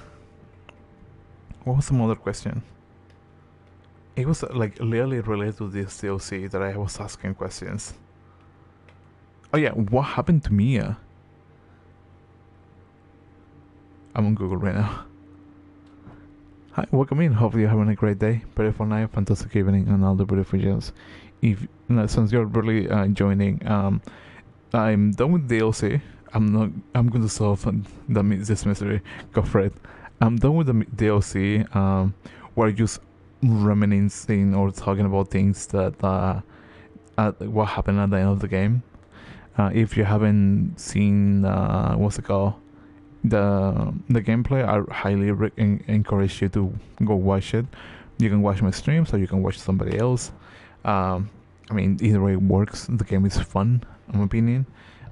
was some other question? It was like literally related to this DLC that I was asking questions. Oh yeah, what happened to Mia? I'm on Google right now. Hi, welcome in. Hopefully you're having a great day, beautiful night, fantastic evening, and all the beautiful videos. If since you're really joining, I'm done with DLC. I'm going to solve this mystery. Go for it. I'm done with the DLC. Where I just reminiscing or talking about things that what happened at the end of the game. If you haven't seen what's it called, the gameplay, I highly encourage you to go watch it. You can watch my streams or you can watch somebody else. I mean, either way it works. The game is fun, in my opinion,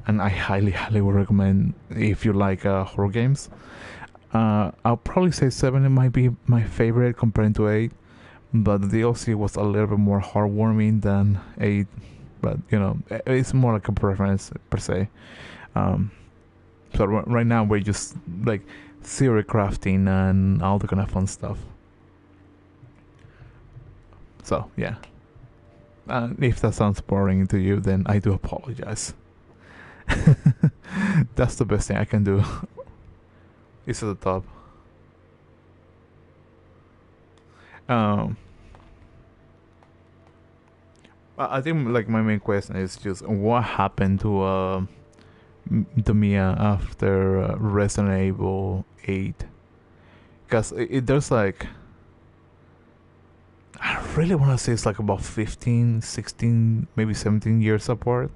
and I highly would recommend if you like horror games. I'll probably say 7 might be my favorite compared to 8. But the DLC was a little bit more heartwarming than 8. But, you know, it's more like a preference per se. So right now we're just like theory crafting and all the kind of fun stuff. So, yeah. If that sounds boring to you, then I do apologize. That's the best thing I can do. It's at the top. I think like my main question is just what happened to Mia after Resident Evil 8, because there's like, I really want to say it's like about 15, 16, maybe 17 years apart,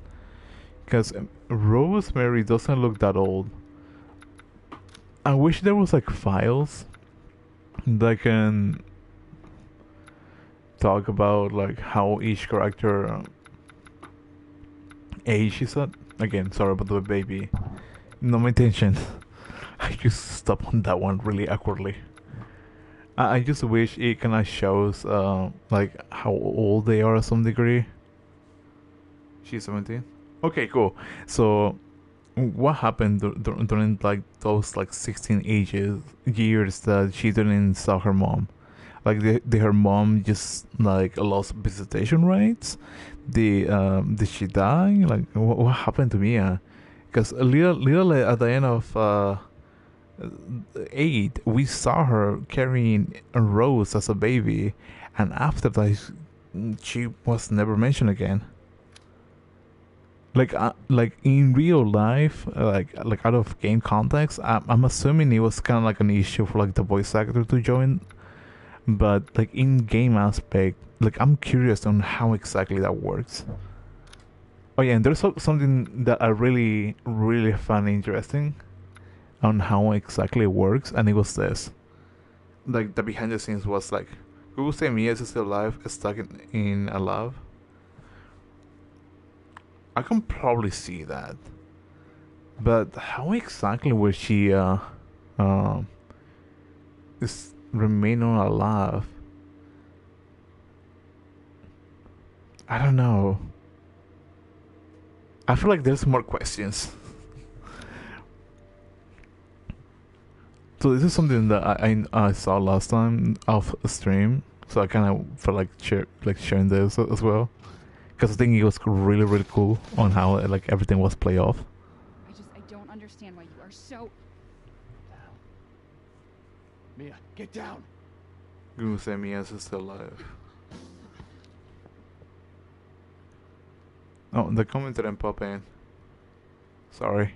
because Rosemary doesn't look that old. I wish there was like files that can talk about like how each character age is at. Again, sorry about the baby. No my intention. I just stopped on that one really awkwardly. I just wish it kind of shows like how old they are to some degree. She's 17. Okay, cool. So what happened during like those like 16 years that she didn't saw her mom? Like her mom just like lost visitation rights? Did she die? Like what happened to Mia? Because literally at the end of 8, we saw her carrying a Rose as a baby, and after that she was never mentioned again. Like in real life, like out of game context, I'm assuming it was kind of like an issue for like the voice actor to join, but like in game aspect, like I'm curious on how exactly that works. Oh yeah, and there's something that I really found interesting on how exactly it works, and it was this. Like the behind the scenes was like, Google say Mia is still alive, stuck in a lab. I can probably see that, but how exactly will she is remain alive? I don't know. I feel like there's more questions. So this is something that I saw last time off stream, so I kind of felt like sharing this as well. Because I think it was really cool on how like everything was play off. I don't understand why you are so... Mia, get down! Gonna say Mia's is still alive. Oh, the comment didn't pop in. Sorry.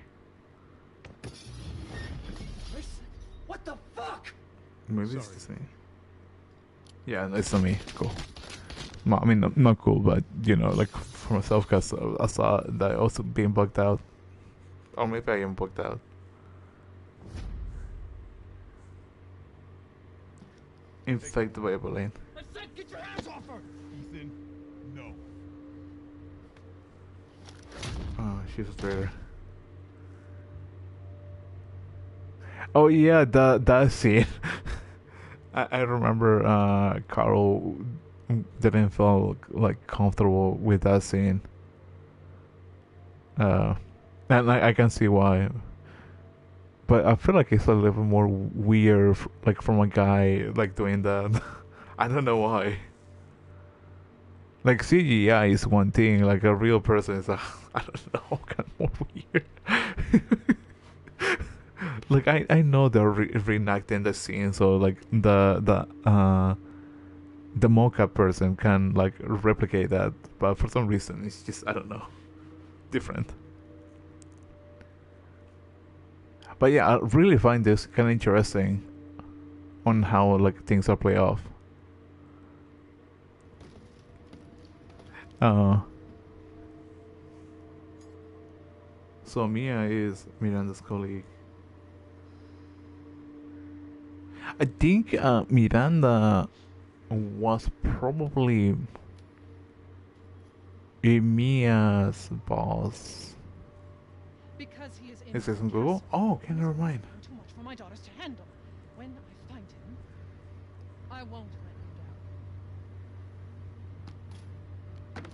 What the fuck? Maybe it's the same. Yeah, it's not me. Cool. I mean, not cool, but you know, like for myself, because I saw that also being bugged out. Or maybe I am bugged out. Infected by Evelyn. I said get your hands off her! Ethan, no. Oh, she's a traitor. Oh yeah, that scene. I remember Carl didn't feel like comfortable with that scene. And I can see why. But I feel like it's a little more weird, like from a guy like doing that. I don't know why. Like CGI is one thing, like a real person is I don't know, kind of more weird. Like I know they're reenacting the scene, so like the mocap person can like replicate that, but for some reason it's just I don't know, different. But yeah, I really find this kind of interesting on how like things are play off. So Mia is Miranda's colleague. I think Miranda was probably Mia's boss. Because he is in Is this on Google? Oh, okay, never mind. too much for my daughters to handle. When I find him, I won't let you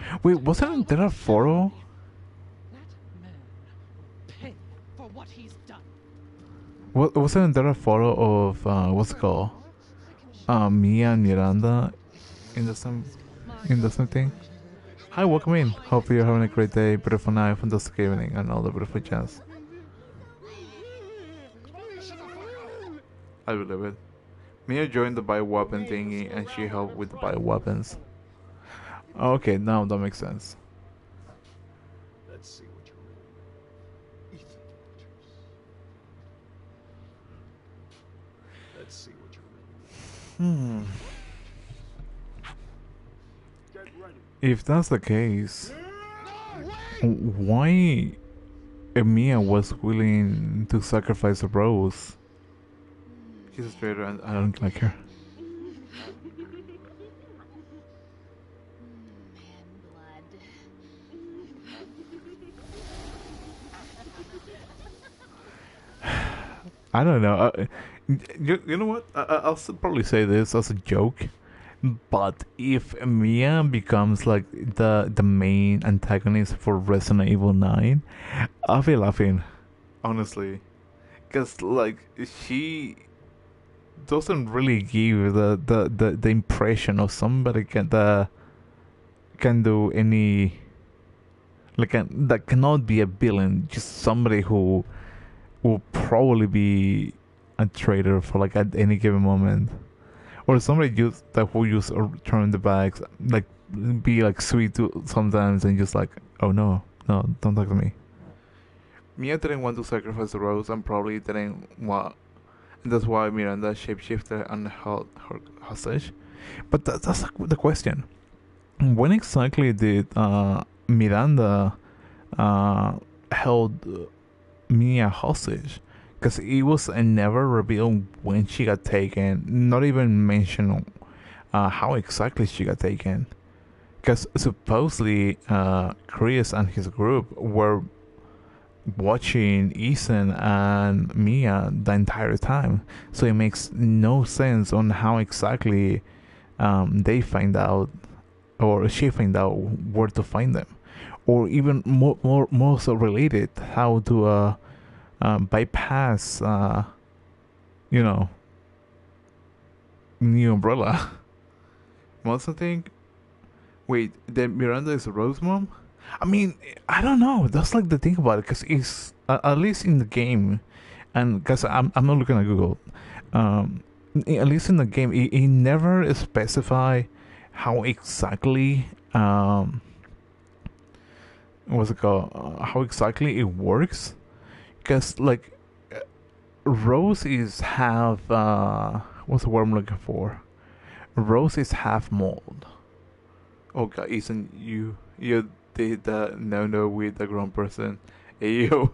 down. Wait, wasn't there a photo? That man will pay for what he's done. Wasn't there a photo of what's it called? Mia and Miranda in the same thing. Hi, welcome in. Hope you're having a great day, beautiful night, fantastic evening, and all the beautiful jazz. I believe it. Mia joined the bioweapon thingy, and she helped with the bioweapons. Okay, now that makes sense. Let's see what you're in. Ethan Winters. Let's see what you're in. Get ready. If that's the case, why Mia was willing to sacrifice Rose? She's a traitor and I don't like her. I don't know. You know what? I'll probably say this as a joke. But if Mia becomes like the main antagonist for Resident Evil 9, I'll be laughing, honestly, because like she doesn't really give the impression of somebody can do any like that cannot be a villain, just somebody who will probably be a traitor for like at any given moment. Or somebody who use or turn the backs, like be like sweet to sometimes and just like, oh no, don't talk to me. Mia didn't want to sacrifice the Rose and probably didn't want, and that's why Miranda shapeshifted and held her hostage. But that's the question. When exactly did Miranda held Mia hostage? Because it was never revealed when she got taken, not even mentioned how exactly she got taken. Because supposedly Chris and his group were watching Ethan and Mia the entire time, so it makes no sense on how exactly they find out, or she find out where to find them, or even more so related, how to bypass, New Umbrella. Also think, wait, then Miranda is Rose's mom? I mean, I don't know. That's like the thing about it, because it's at least in the game, and because I'm not looking at Google, at least in the game, it never specify how exactly what's it called? How exactly it works? Because like Rose is half what's the word I'm looking for? Rose is half mold. Oh god, isn't you did the no with the grown person? Hey, yo.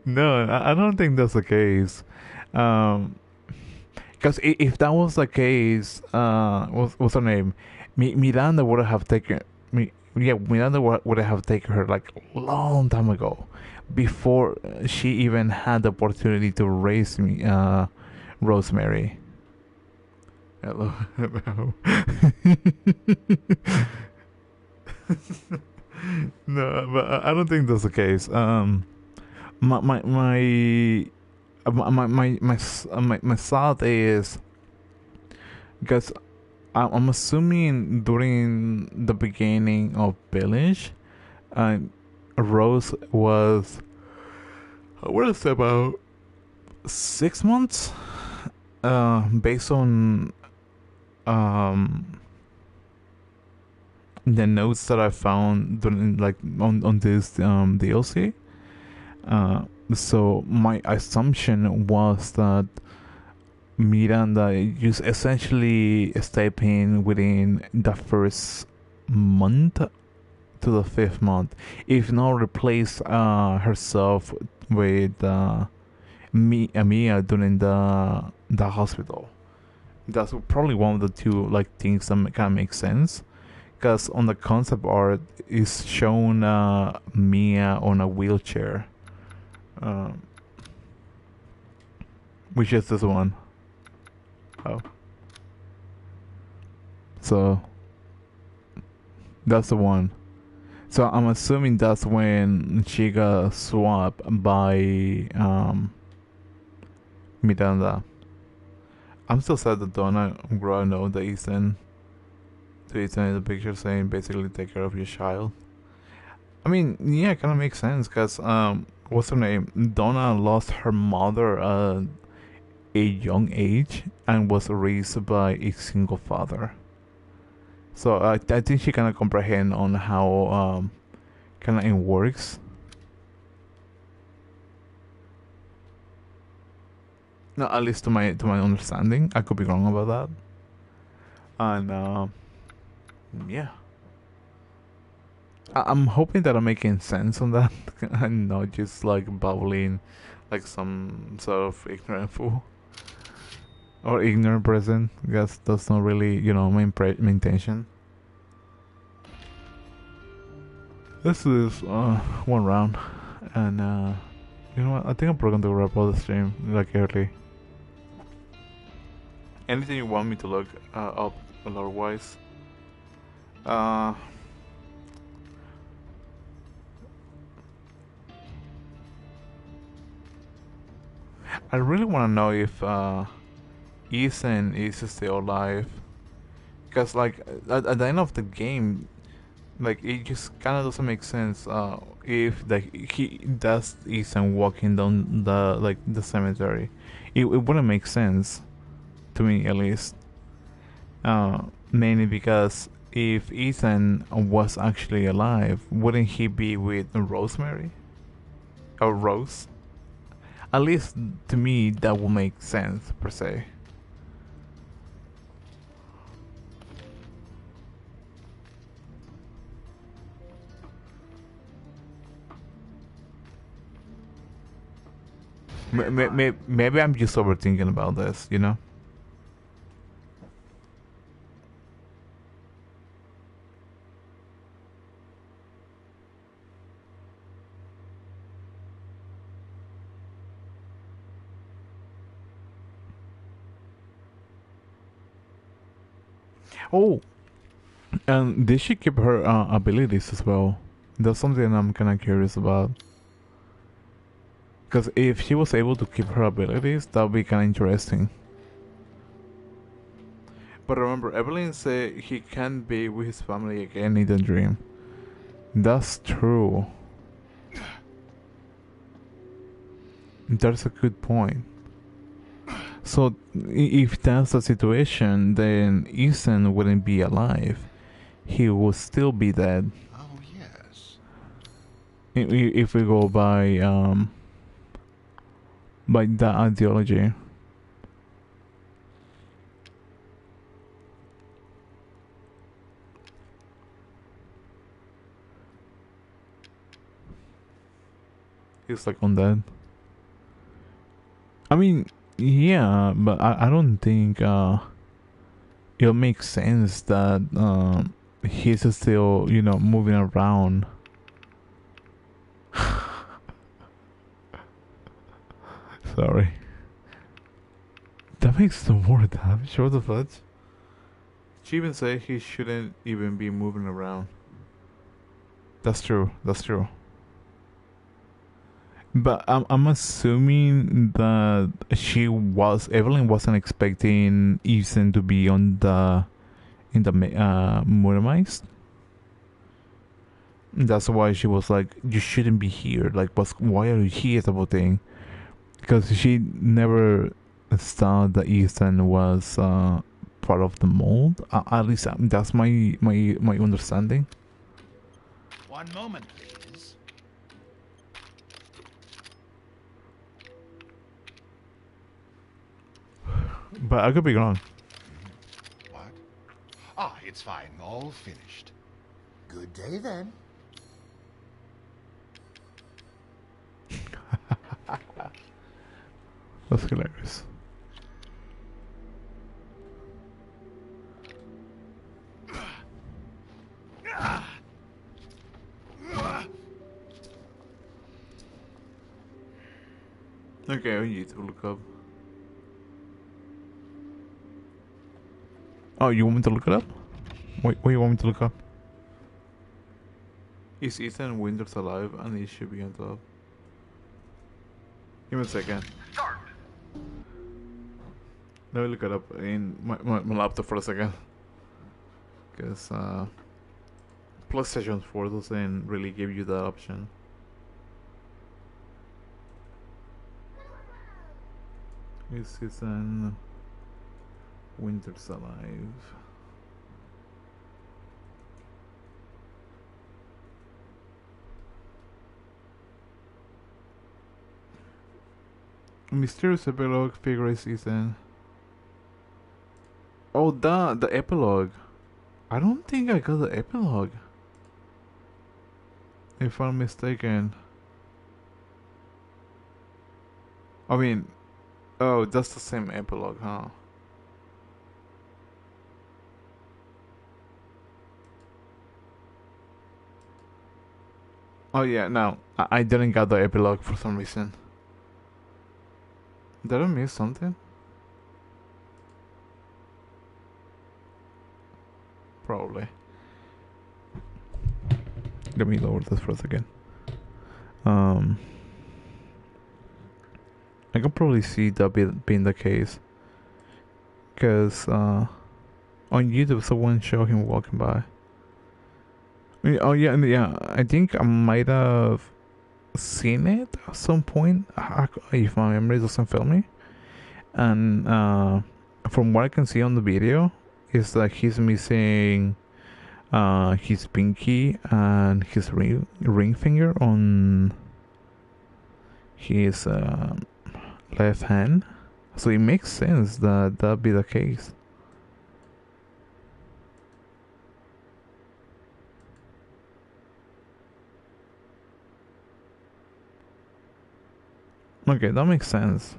No, I don't think that's the case. Because if that was the case, what's her name? Miranda would have taken me. Yeah, Miranda would have taken her like a long time ago, before she even had the opportunity to raise me, Rosemary. Hello, hello. No, but I don't think that's the case. My my my my thought is because I'm assuming during the beginning of Village, uh, Rose was, I want to say about 6 months, based on the notes that I found during, like on this DLC. So my assumption was that Miranda just essentially step in within the first month to the 5th month, if not replace herself with Mia during the hospital. That's probably one of the two like things that kind of make sense. Because on the concept art is shown Mia on a wheelchair, which is this one. Oh, so that's the one. So I'm assuming that's when she got swapped by Miranda. I'm still sad that Donna grow to know that Ethan. So Ethan in the picture saying basically take care of your child. I mean, yeah, it kind of makes sense because what's her name? Donna lost her mother at a young age and was raised by a single father. So I think she kind of comprehend on how kind of it works. No, at least to my understanding. I could be wrong about that. And yeah. I'm hoping that I'm making sense on that and not just like babbling like some sort of ignorant fool or ignorant person. I guess that's not really, my intention. Let's do this one round, and you know what? I think I'm probably going to wrap up the stream like early. Anything you want me to look up lore wise? I really want to know if Ethan is still alive, because like at the end of the game, like it just kind of doesn't make sense if he does Ethan walking down the cemetery. It wouldn't make sense to me, at least. Mainly because if Ethan was actually alive, wouldn't he be with Rosemary or Rose? At least to me, that would make sense per se. Maybe I'm just overthinking about this, Oh, and did she keep her abilities as well? That's something I'm kind of curious about. Because if she was able to keep her abilities, that would be kind of interesting. But remember, Evelyn said he can't be with his family again in the dream. That's true. That's a good point. So, if that's the situation, then Ethan wouldn't be alive. He would still be dead. Oh, yes. If we go by that ideology. He's like undead. I mean, yeah, but I don't think it'll make sense that he's still, moving around. Sorry. That makes no more damage. What the fudge? She even said he shouldn't even be moving around. That's true. That's true. But I'm assuming that Evelyn wasn't expecting Ethan to be in the Murdermist. That's why she was like, "You shouldn't be here. Like, why are you here?" Type of thing. Because she never thought that Ethan was part of the mold. At least that's my understanding. One moment, please. But I could be wrong. What? Ah, it's fine. All finished. Good day, then. That's hilarious. Okay, I need to look up. Oh, you want me to look it up? Wait, what do you want me to look up? Is Ethan Winters alive? And he should be on top. Give me a second. Let me look it up in my laptop for a second. Because PlayStation 4 doesn't really give you that option. Is Ethan Winters alive? Mysterious epilogue figures Ethan. Oh, the epilogue. I don't think I got the epilogue. If I'm mistaken. I mean, oh, that's the same epilogue, huh? Oh yeah, no, I didn't get the epilogue for some reason. Did I miss something? Probably. Let me lower this for a second. I can probably see that being the case. Because on YouTube someone showed him walking by. Oh yeah, I think I might have seen it at some point if my memory doesn't fail me. And from what I can see on the video, is that he's missing his pinky and his ring finger on his left hand. So it makes sense that that'd be the case. Okay, that makes sense.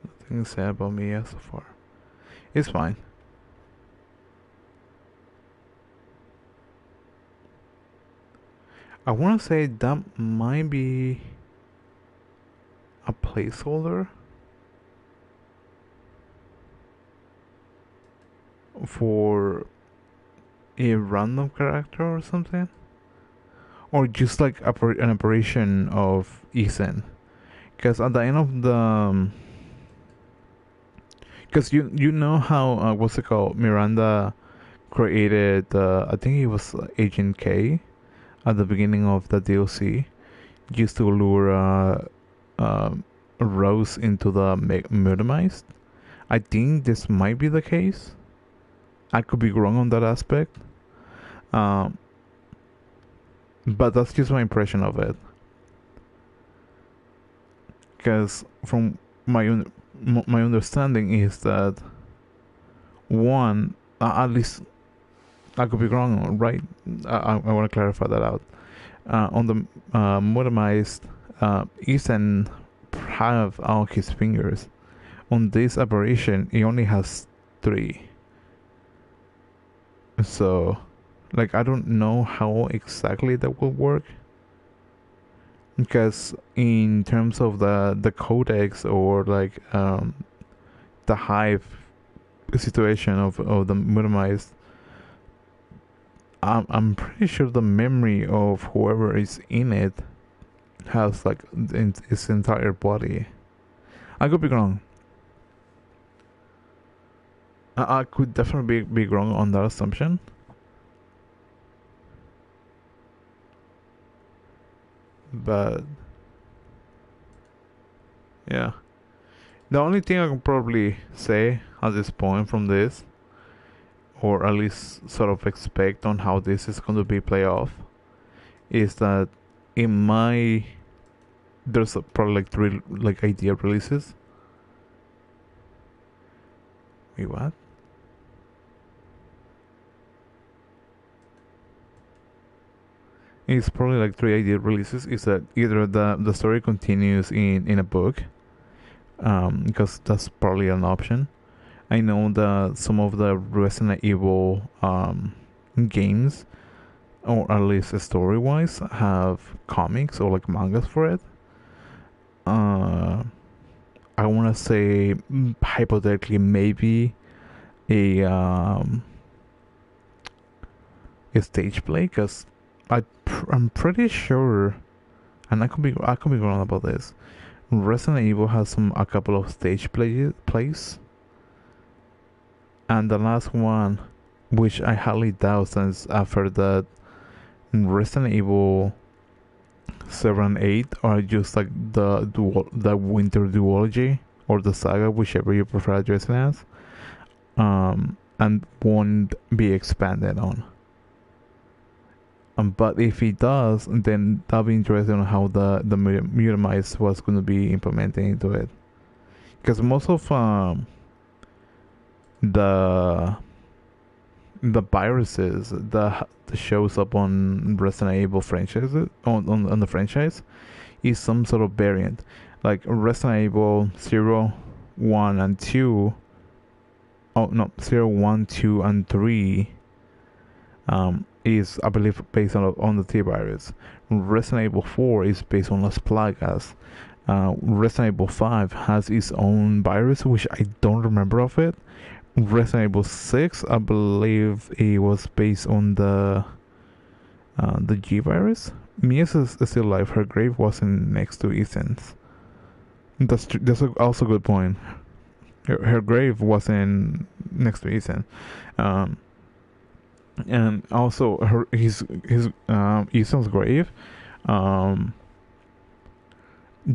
Nothing said about me yet so far. It's fine. I want to say that might be a placeholder for a random character or something. or just like an apparition of Ethan. Because at the end of the, because you know how what's it called? Miranda created I think it was Agent K at the beginning of the DLC, used to lure Rose into the Murdermist. I think this might be the case. I could be wrong on that aspect. But that's just my impression of it. Because from my understanding is that one, at least I could be wrong, right? I want to clarify that out. On the Murdermist, Ethan have all his fingers. On this aberration, he only has 3. So, like, I don't know how exactly that will work. Because in terms of the codex or like the hive situation of the Murdermist, I'm pretty sure the memory of whoever is in it has like its entire body. I could be wrong. I could definitely be wrong on that assumption. But yeah, the only thing I can probably say at this point from this, or at least sort of expect on how this is going to be play off, is that there's probably like 3 like idea releases. Wait, what? It's probably like 3 idea releases. Is that either the story continues in a book, because that's probably an option. I know that some of the Resident Evil games, or at least story wise, have comics or like mangas for it. I want to say hypothetically maybe a stage play, because I'm pretty sure, and I could be wrong about this. Resident Evil has a couple of stage plays, and the last one, which I highly doubt, since after that Resident Evil 7 and 8 are just like the winter duology or the saga, whichever you prefer addressing as, and won't be expanded on. But if it does, then that'll be interesting on how the Murdermist was going to be implementing into it. Because most of the viruses that shows up on Resident Evil franchises, on the franchise, is some sort of variant. Like Resident Evil 0, 1, and 2. Oh no, 0, 1, 2, and 3. Is, I believe, based on the T virus. Resident Evil 4 is based on Las Plagas. Resident Evil 5 has its own virus, which I don't remember of it. Resident Evil 6, I believe it was based on the G virus. Mia's is still alive. Her grave wasn't next to Ethan's. That's also a good point. Her grave wasn't next to Ethan. And also his Ethan's grave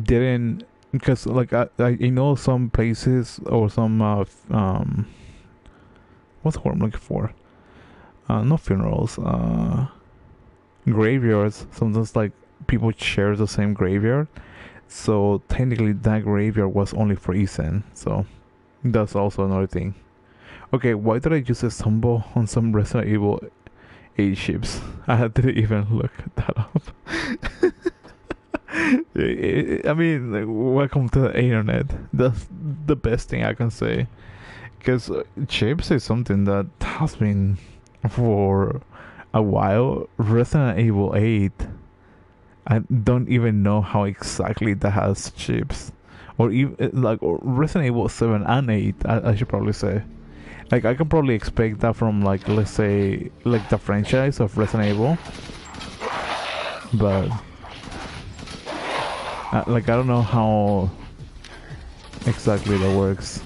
didn't, because like I know some places or some what's the word I'm looking for, not funerals, graveyards, sometimes like people share the same graveyard, so technically that graveyard was only for Ethan, so that's also another thing. Okay, why did I just stumble on some Resident Evil 8 ships? I didn't even look that up. I mean, like, welcome to the internet. That's the best thing I can say. Because chips is something that has been for a while. Resident Evil 8, I don't even know how exactly that has chips. Or even like Resident Evil 7 and 8, I should probably say. Like, I can probably expect that from, like, let's say, like the franchise of Resident Evil. but like I don't know how exactly that works.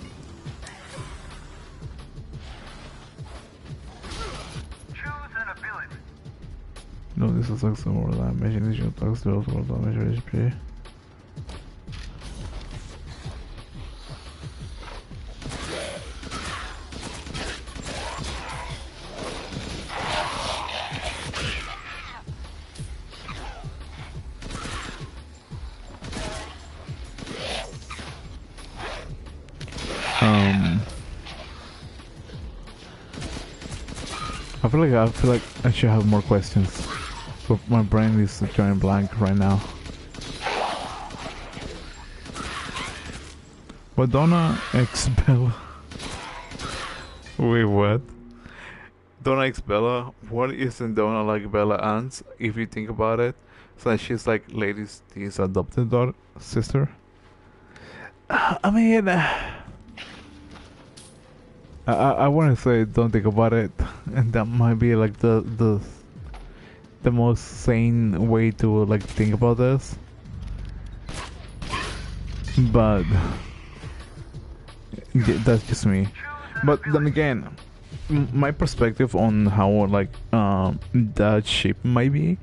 No, this is like some more damage. Initial attacks deals more damage HP. I feel like I should have more questions, but my brain is going blank right now. But Donna X Bella. Wait, what? Donna X Bella? What isn't Donna like Bella Ann's? If you think about it, so she's like Lady D's adopted daughter, sister. I mean, I want to say don't think about it, and that might be like the most sane way to like think about this. But yeah, that's just me. But then again, my perspective on how like that ship might be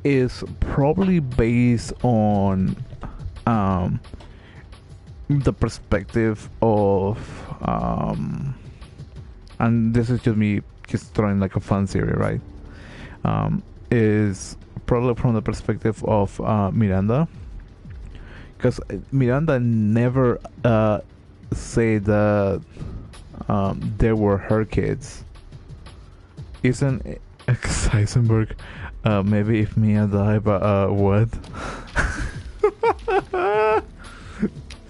is probably based on the perspective of and this is just me just throwing like a fun theory, right? Is probably from the perspective of Miranda, because Miranda never say that they were her kids. Isn't Heisenberg? Maybe if Mia die, but what?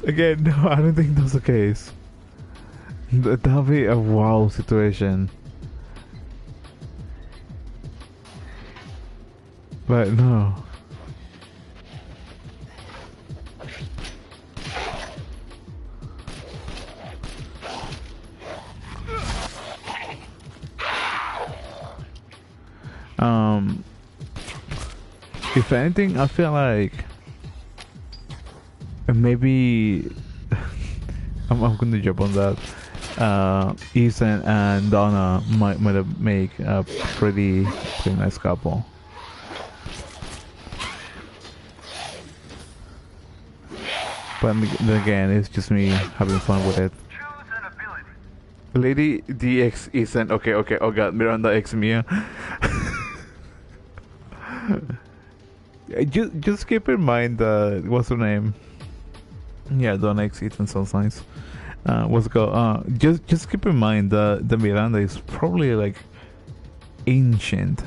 Again, no, I don't think that's the case. That'll be a wow situation. But no. If anything, I feel like maybe I'm gonna jump on that. Ethan and Donna might have make a pretty nice couple. But then again, it's just me having fun with it. Lady DX Ethan. Okay. Oh god, Miranda X Mia. Just keep in mind what's her name? Yeah, Donna X Ethan sounds nice. What's it called? Just keep in mind that the Miranda is probably like ancient,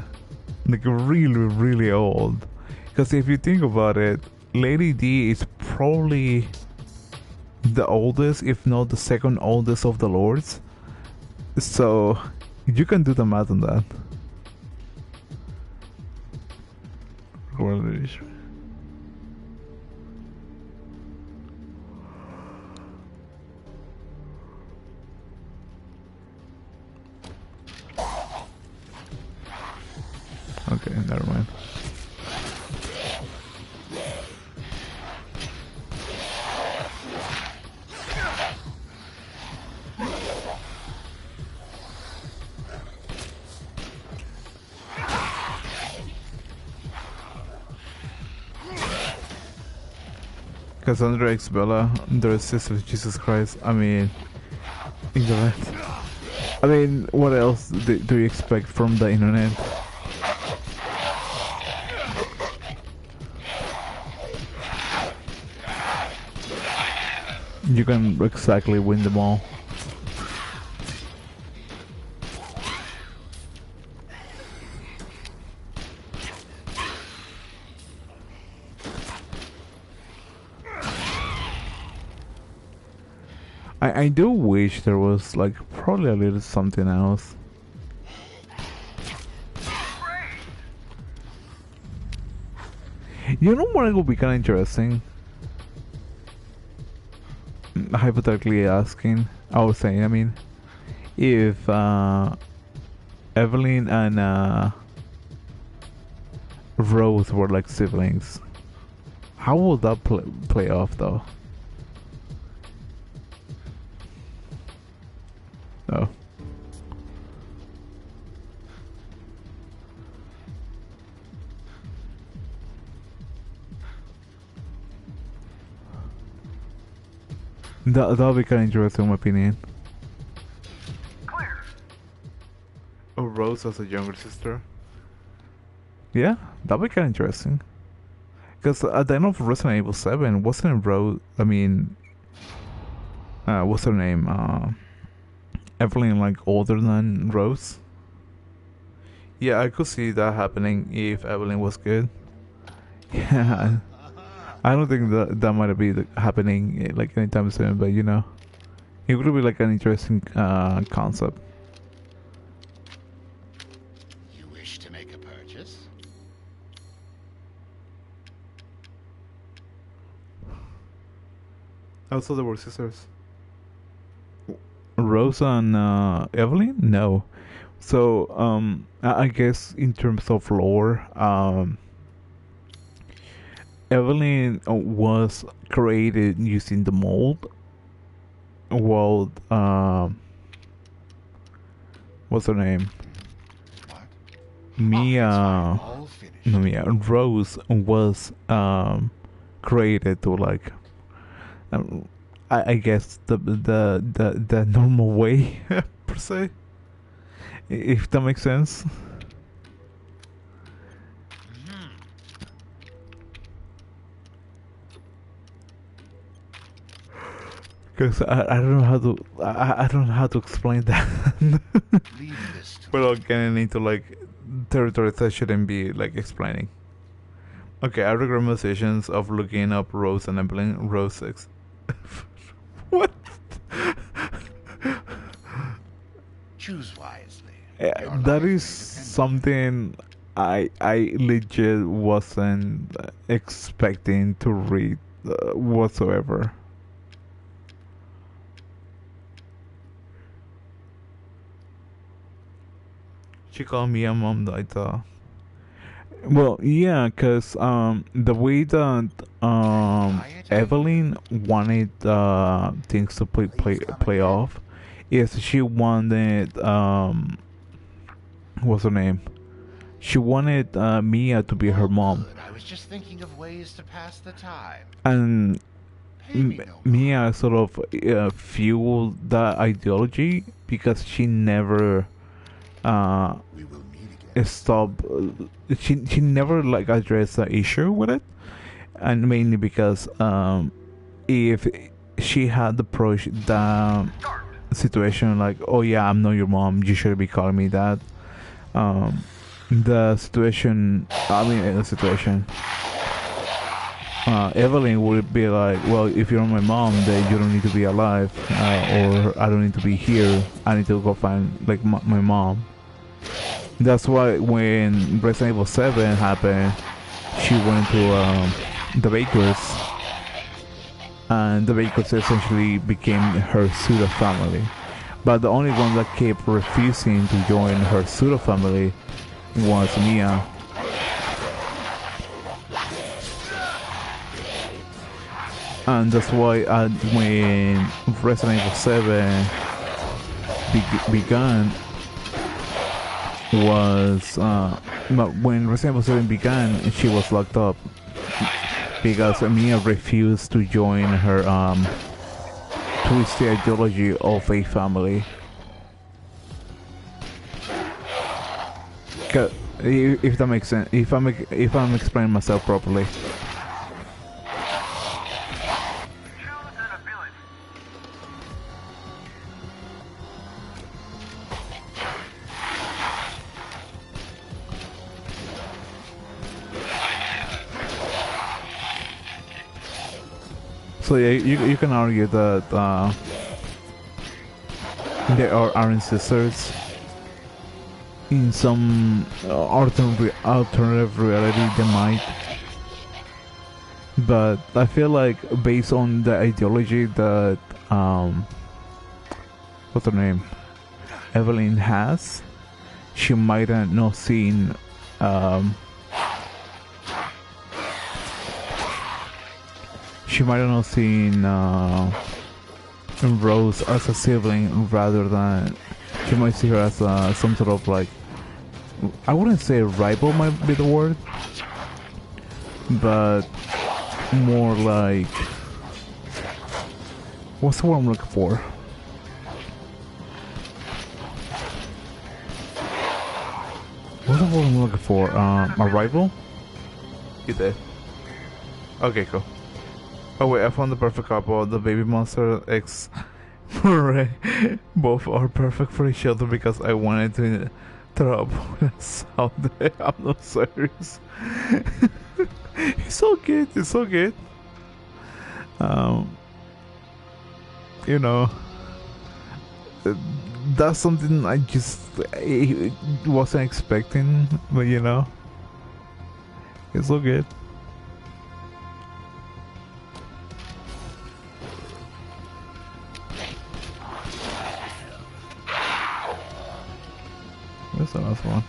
like really old. Because if you think about it, Lady D is probably the oldest, if not the second oldest of the lords. So you can do the math on that. Okay, never mind. Cassandra X Bella, the sister of Jesus Christ. I mean, internet. I mean, what else do you expect from the internet? You can exactly win them all. I do wish there was like probably a little something else. You know what would be kind of interesting? Hypothetically asking, I was saying, I mean, if Evelyn and Rose were like siblings. How would that play off though? No. That'll be kind of interesting, in my opinion. Clear. Oh, Rose as a younger sister. Yeah, that'll be kind of interesting. Because at the end of Resident Evil 7, wasn't Rose? I mean, what's her name? Evelyn like older than Rose. Yeah, I could see that happening if Evelyn was good. Yeah. I don't think that might be happening like anytime soon, but you know, it would be like an interesting concept. You wish to make a purchase? Also, there were sisters. Rose and Evelyn? No. So, I guess in terms of lore, Evelyn was created using the mold, while what's her name? Mia, no, Mia. Rose was created to like, I guess the normal way per se, if that makes sense. Because I don't know how to I don't know how to explain that without getting into like territory that shouldn't be like explaining. Okay, I regret my decisions of looking up Rose and Evelyn. Rose what? Choose wisely. That is something I legit wasn't expecting to read whatsoever. She called me a mom, I thought. Well, yeah, cause the way that Evelyn wanted things to play off is she wanted what's her name? She wanted Mia to be her mom. I was just thinking of ways to pass the time. And Mia sort of fueled that ideology because she never stop. She never like addressed the issue with it, and mainly because if she had approached the situation like, oh yeah, I'm not your mom, you should be calling me that. The situation Evelyn would be like, well, if you're my mom, then you don't need to be alive, or I don't need to be here. I need to go find like my mom. That's why when Resident Evil 7 happened, she went to the Bakers, and the Bakers essentially became her pseudo family. But the only one that kept refusing to join her pseudo family was Mia. And that's why when Resident Evil 7 began, was when Resident Evil 7 began, she was locked up because Mia refused to join her twisted ideology of a family. If that makes sense, if I'm explaining myself properly. So yeah, you can argue that they aren't sisters. In some alternative reality, they might. But I feel like based on the ideology that what's her name, Evelyn has, she might have not seen she might have not seen Rose as a sibling rather than she might see her as some sort of like, I wouldn't say rival might be the word, but more like, what's the word I'm looking for? What's the word I'm looking for? A rival? You did. Okay, cool. Oh wait, I found the perfect couple. The baby monster X Ray. Both are perfect for each other because I wanted to throw up when I saw them. I'm not serious. It's so good. It's so good. You know, that's something I just wasn't expecting, but you know, it's so good. Where's the last one?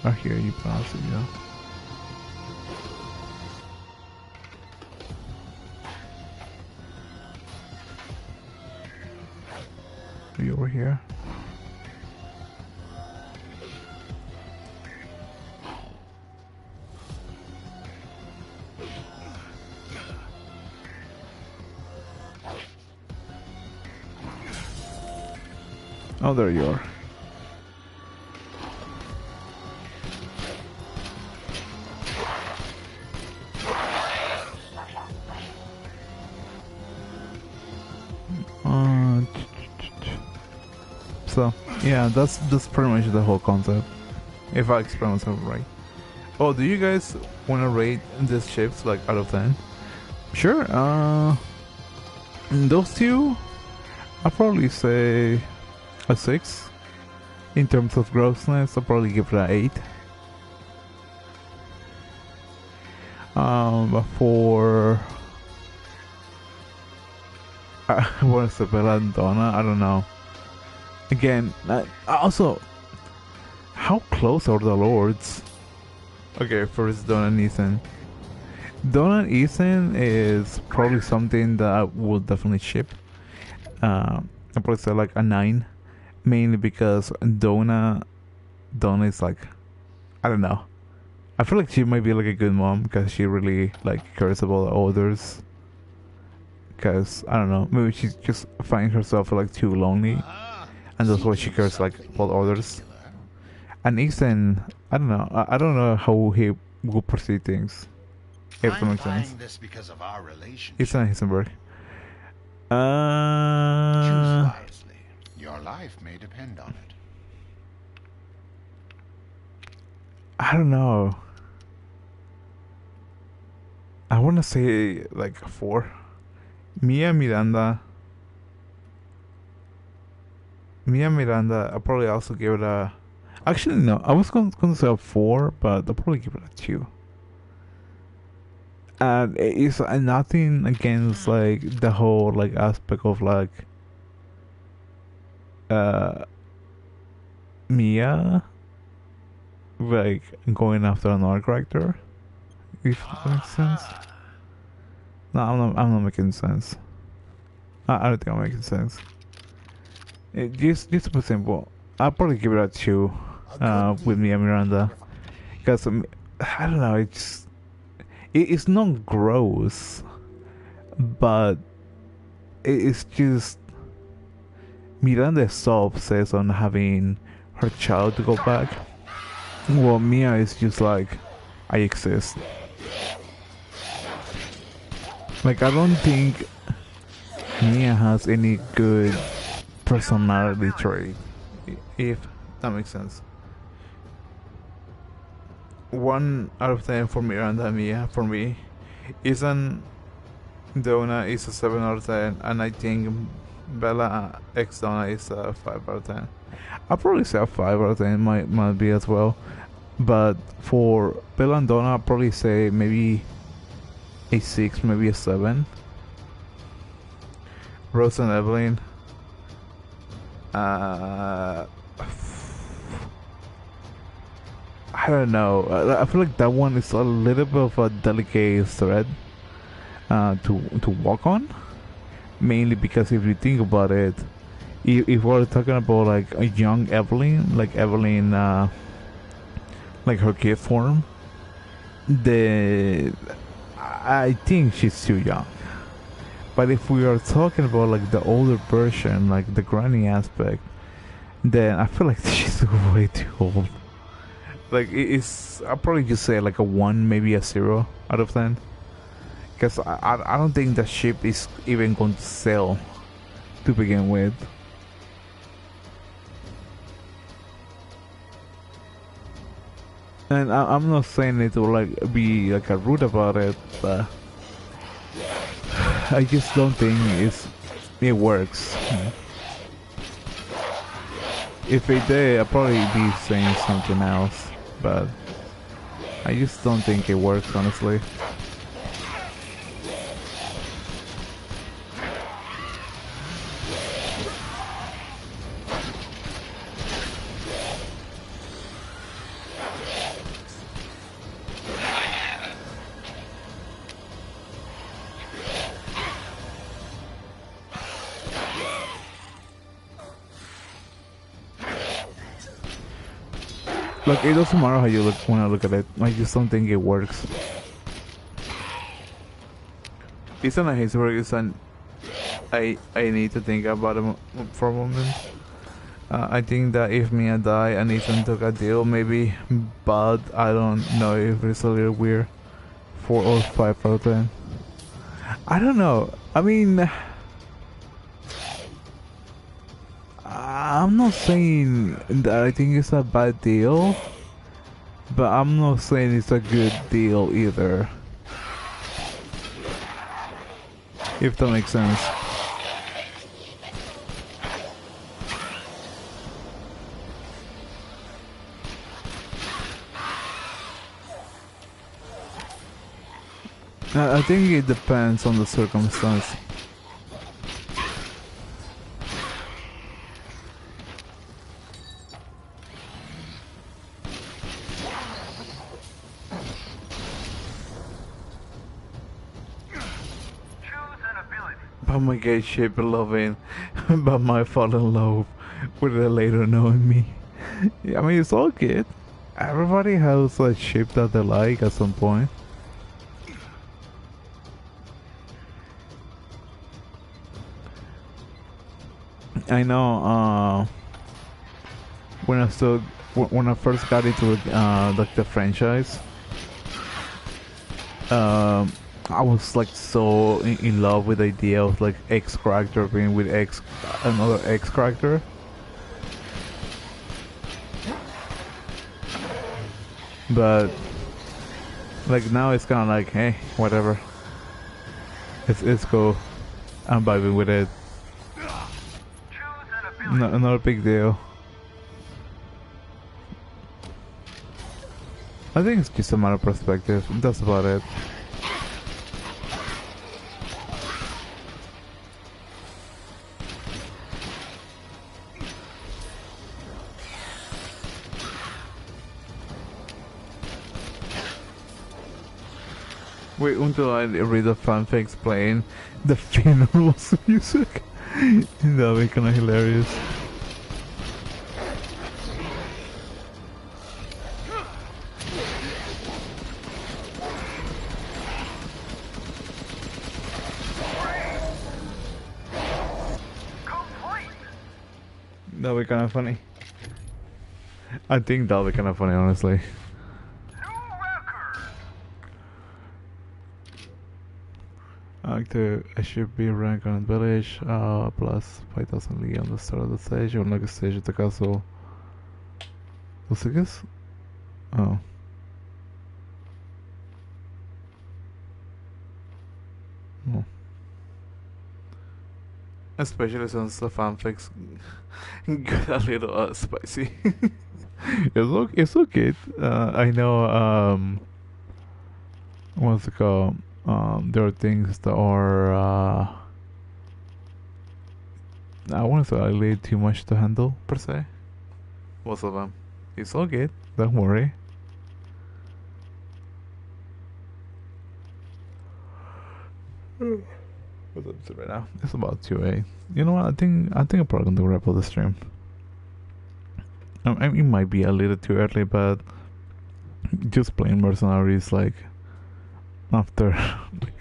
I hear you pronounce it, yeah. Are you over here? Oh, there you are. So yeah, that's pretty much the whole concept, if I explain myself right. Oh, do you guys want to rate these ships like out of 10? Sure. Those two, I'll probably say a 6. In terms of grossness, I'll probably give it an 8. But for what is it, Bella and Donna? I don't know. Again, also, how close are the lords? Okay, first Donna and Ethan. Donna and Ethan is probably something that I would definitely ship. I'd probably say like a 9, mainly because Donna is like, I don't know. I feel like she might be like a good mom because she really like cares about others. Because I don't know, maybe she just finds herself like too lonely, and that's why she cares like about others. And Ethan, I don't know. I don't know how he will perceive things. If that makes sense. This because of our relationship. Ethan Heisenberg. Choose wisely. Your life may depend on it. I don't know. I want to say like a 4. Mia Miranda, I'll probably also give it a... Actually, no, I was going to say a 4, but I'll probably give it a 2. And it's nothing against like the whole like aspect of like Mia like going after another character, if that makes sense. No, I'm not making sense. I don't think I'm making sense. Just to be simple, I'll probably give it a 2 with Mia Miranda, because I don't know, it's not gross, but it's just Miranda is so obsessed on having her child to go back. Well, Mia is just like, I exist. Like, I don't think Mia has any good personality trait, if that makes sense. 1 out of 10 for Miranda and Mia. For me, Ethan Donna is a 7 out of 10, and I think Bella X Donna is a 5 out of 10. I'll probably say a 5 out of 10 might be as well, but for Bella and Donna, I'll probably say maybe a 6, maybe a 7. Rose and Evelyn, I don't know. I feel like that one is a little bit of a delicate thread to walk on. Mainly because if you think about it, if we're talking about like a young Evelyn, like Evelyn, like her kid form, I think she's too young. But if we are talking about like the older version, like the granny aspect, then I feel like she's way too old. Like it's, I'll probably just say like a 1, maybe a 0 out of 10. Because I don't think the ship is even going to sell to begin with. And I'm not saying it to like be like a rude about it, but I just don't think it works. If it did, I'd probably be saying something else, but I just don't think it works, honestly. Look, it doesn't matter how you look when I look at it. I just don't think it works. It's not a Hazelberg. It's an I need to think about it for a moment. I think that if Mia die and Ethan took a deal, maybe, but I don't know if it's a little weird. 4 or 5 out of 10. I don't know. I mean, I'm not saying that I think it's a bad deal, but I'm not saying it's a good deal either. If that makes sense. I think it depends on the circumstance. But my gay shape loving, but my fall in love with a later knowing me. I mean, it's all good. Everybody has a shape that they like at some point. I know. When I first got into like the franchise, I was like so in love with the idea of like X character being with another X character. But like now it's kind of like, hey, whatever. It's cool. I'm vibing with it. No, not a big deal. I think it's just a matter of perspective. That's about it. Wait until I read the fanfics playing the funerals music. That'll be kinda hilarious. That'll be kinda funny. I think that'll be kinda funny, honestly. Active, I should be rank on village, plus 5,000 Lee on the start of the stage, unlock a stage at the castle. ¿Lo sigues? Oh. Oh. Especially since the fanfics get a little spicy. It's okay. I know, what's it called? There are things that are, I wouldn't say a little too much to handle, per se. Most of them. It's all good, don't worry. What's up to right now? It's about 2 You know what? I think I'm probably gonna wrap up the stream. I mean, it might be a little too early, but just playing Mercenaries like after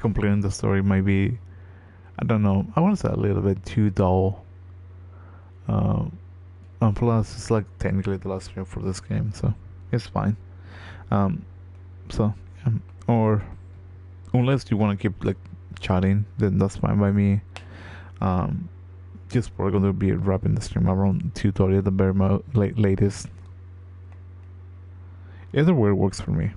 completing the story might be, I don't know, I want to say a little bit too dull. And plus, it's like technically the last stream for this game, so it's fine. So, or unless you want to keep like chatting, then that's fine by me. Just probably going to be wrapping the stream around 2:30 at the very latest. Either way works for me.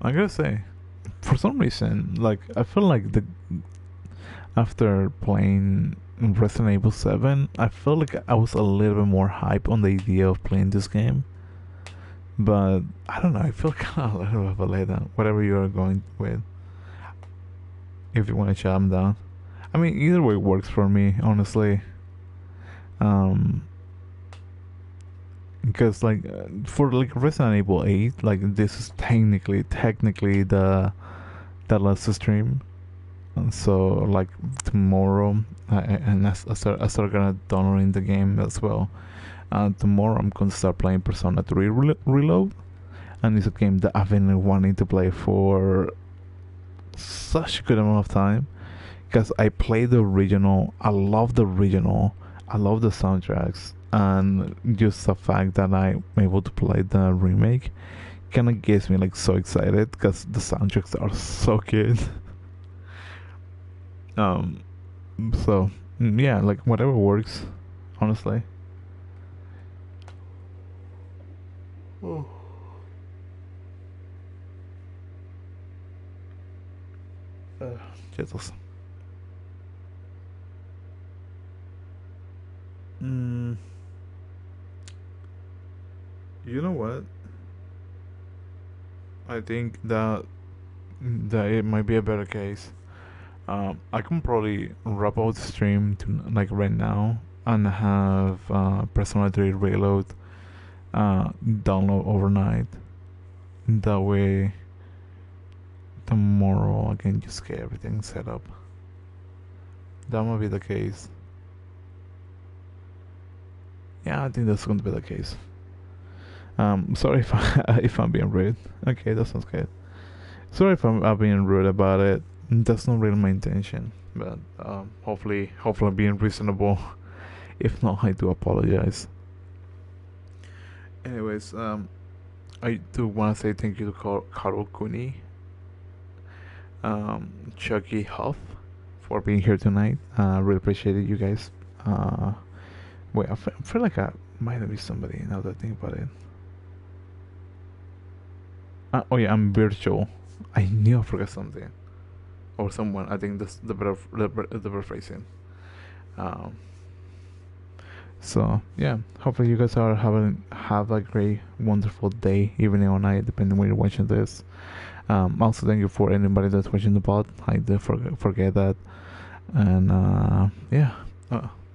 I gotta say, for some reason, like I feel like after playing Resident Evil 7, I felt like I was a little bit more hype on the idea of playing this game. But I don't know, I feel kind of a little bit of a letdown. Whatever you are going with, if you want to shut them down. I mean, either way works for me, honestly. Because like for like Resident Evil 8, like this is technically the last stream. And so like tomorrow, and I start gonna downloading the game as well. Tomorrow I'm gonna start playing Persona 3 Reload, and it's a game that I've been wanting to play for such a good amount of time. Because I played the original, I love the original, I love the soundtracks, and just the fact that I'm able to play the remake kind of gets me like so excited because the soundtracks are so good. So yeah, like whatever works, honestly. Oh. Jesus. You know what? I think that it might be a better case. I can probably wrap out the stream to like right now and have Persona 3 Reload download overnight. That way, tomorrow I can just get everything set up. That might be the case. Yeah, I think that's going to be the case. Sorry if I'm being rude. Okay, that sounds good. Sorry if I'm being rude about it. That's not really my intention. But hopefully I'm being reasonable. If not, I do apologize. Anyways, I do want to say thank you to Karol Kuni, Chucky Huff, for being here tonight. Really appreciate it, you guys. Wait, I feel like I might have missed somebody now that I think about it. Oh yeah, I'm virtual. I knew I forgot something. Or someone. I think that's the better phrasing. So yeah, hopefully you guys are have a great, wonderful day, evening or night, depending when you're watching this. Also, thank you for anybody that's watching the pod. I did forget that. And yeah.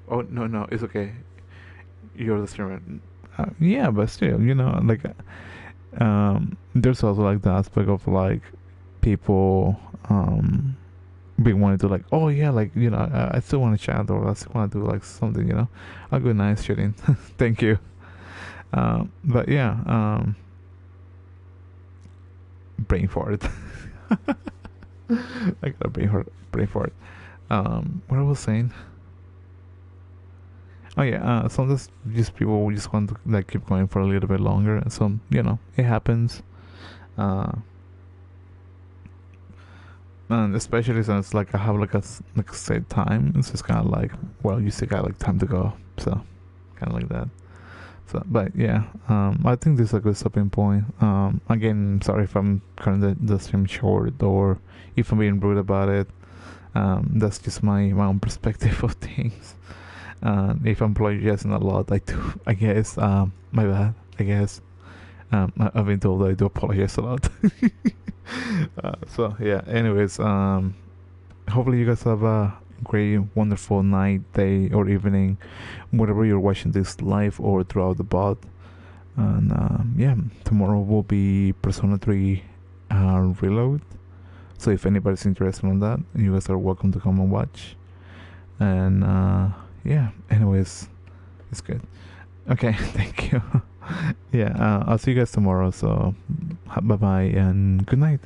Oh no, it's okay. You're the streamer. Yeah, but still, you know, like there's also like the aspect of like people being wanting to like, oh yeah, like, you know, I still want to chat, or I still want to do like something, you know. A good nice shooting. Thank you. But yeah, brain fart. I got a brain fart. What I was saying. Oh yeah, sometimes just people will just want to like keep going for a little bit longer, and so, you know, it happens. And especially since like I have like a set time, it's just kind of like, well, you still got like time to go, so kind of like that. So, but yeah, I think this is a good stopping point. Again, sorry if I'm cutting the stream short, or if I'm being rude about it. That's just my own perspective of things. If I'm apologizing a lot, I guess. My bad, I guess. I've been told I do apologize a lot. So yeah, anyways, hopefully you guys have a great, wonderful night, day, or evening, whatever you're watching this live or throughout the bot. And yeah, tomorrow will be Persona 3 Reload. So if anybody's interested in that, you guys are welcome to come and watch. And yeah, anyways, it's good. Okay, thank you. Yeah, I'll see you guys tomorrow. So bye bye and good night.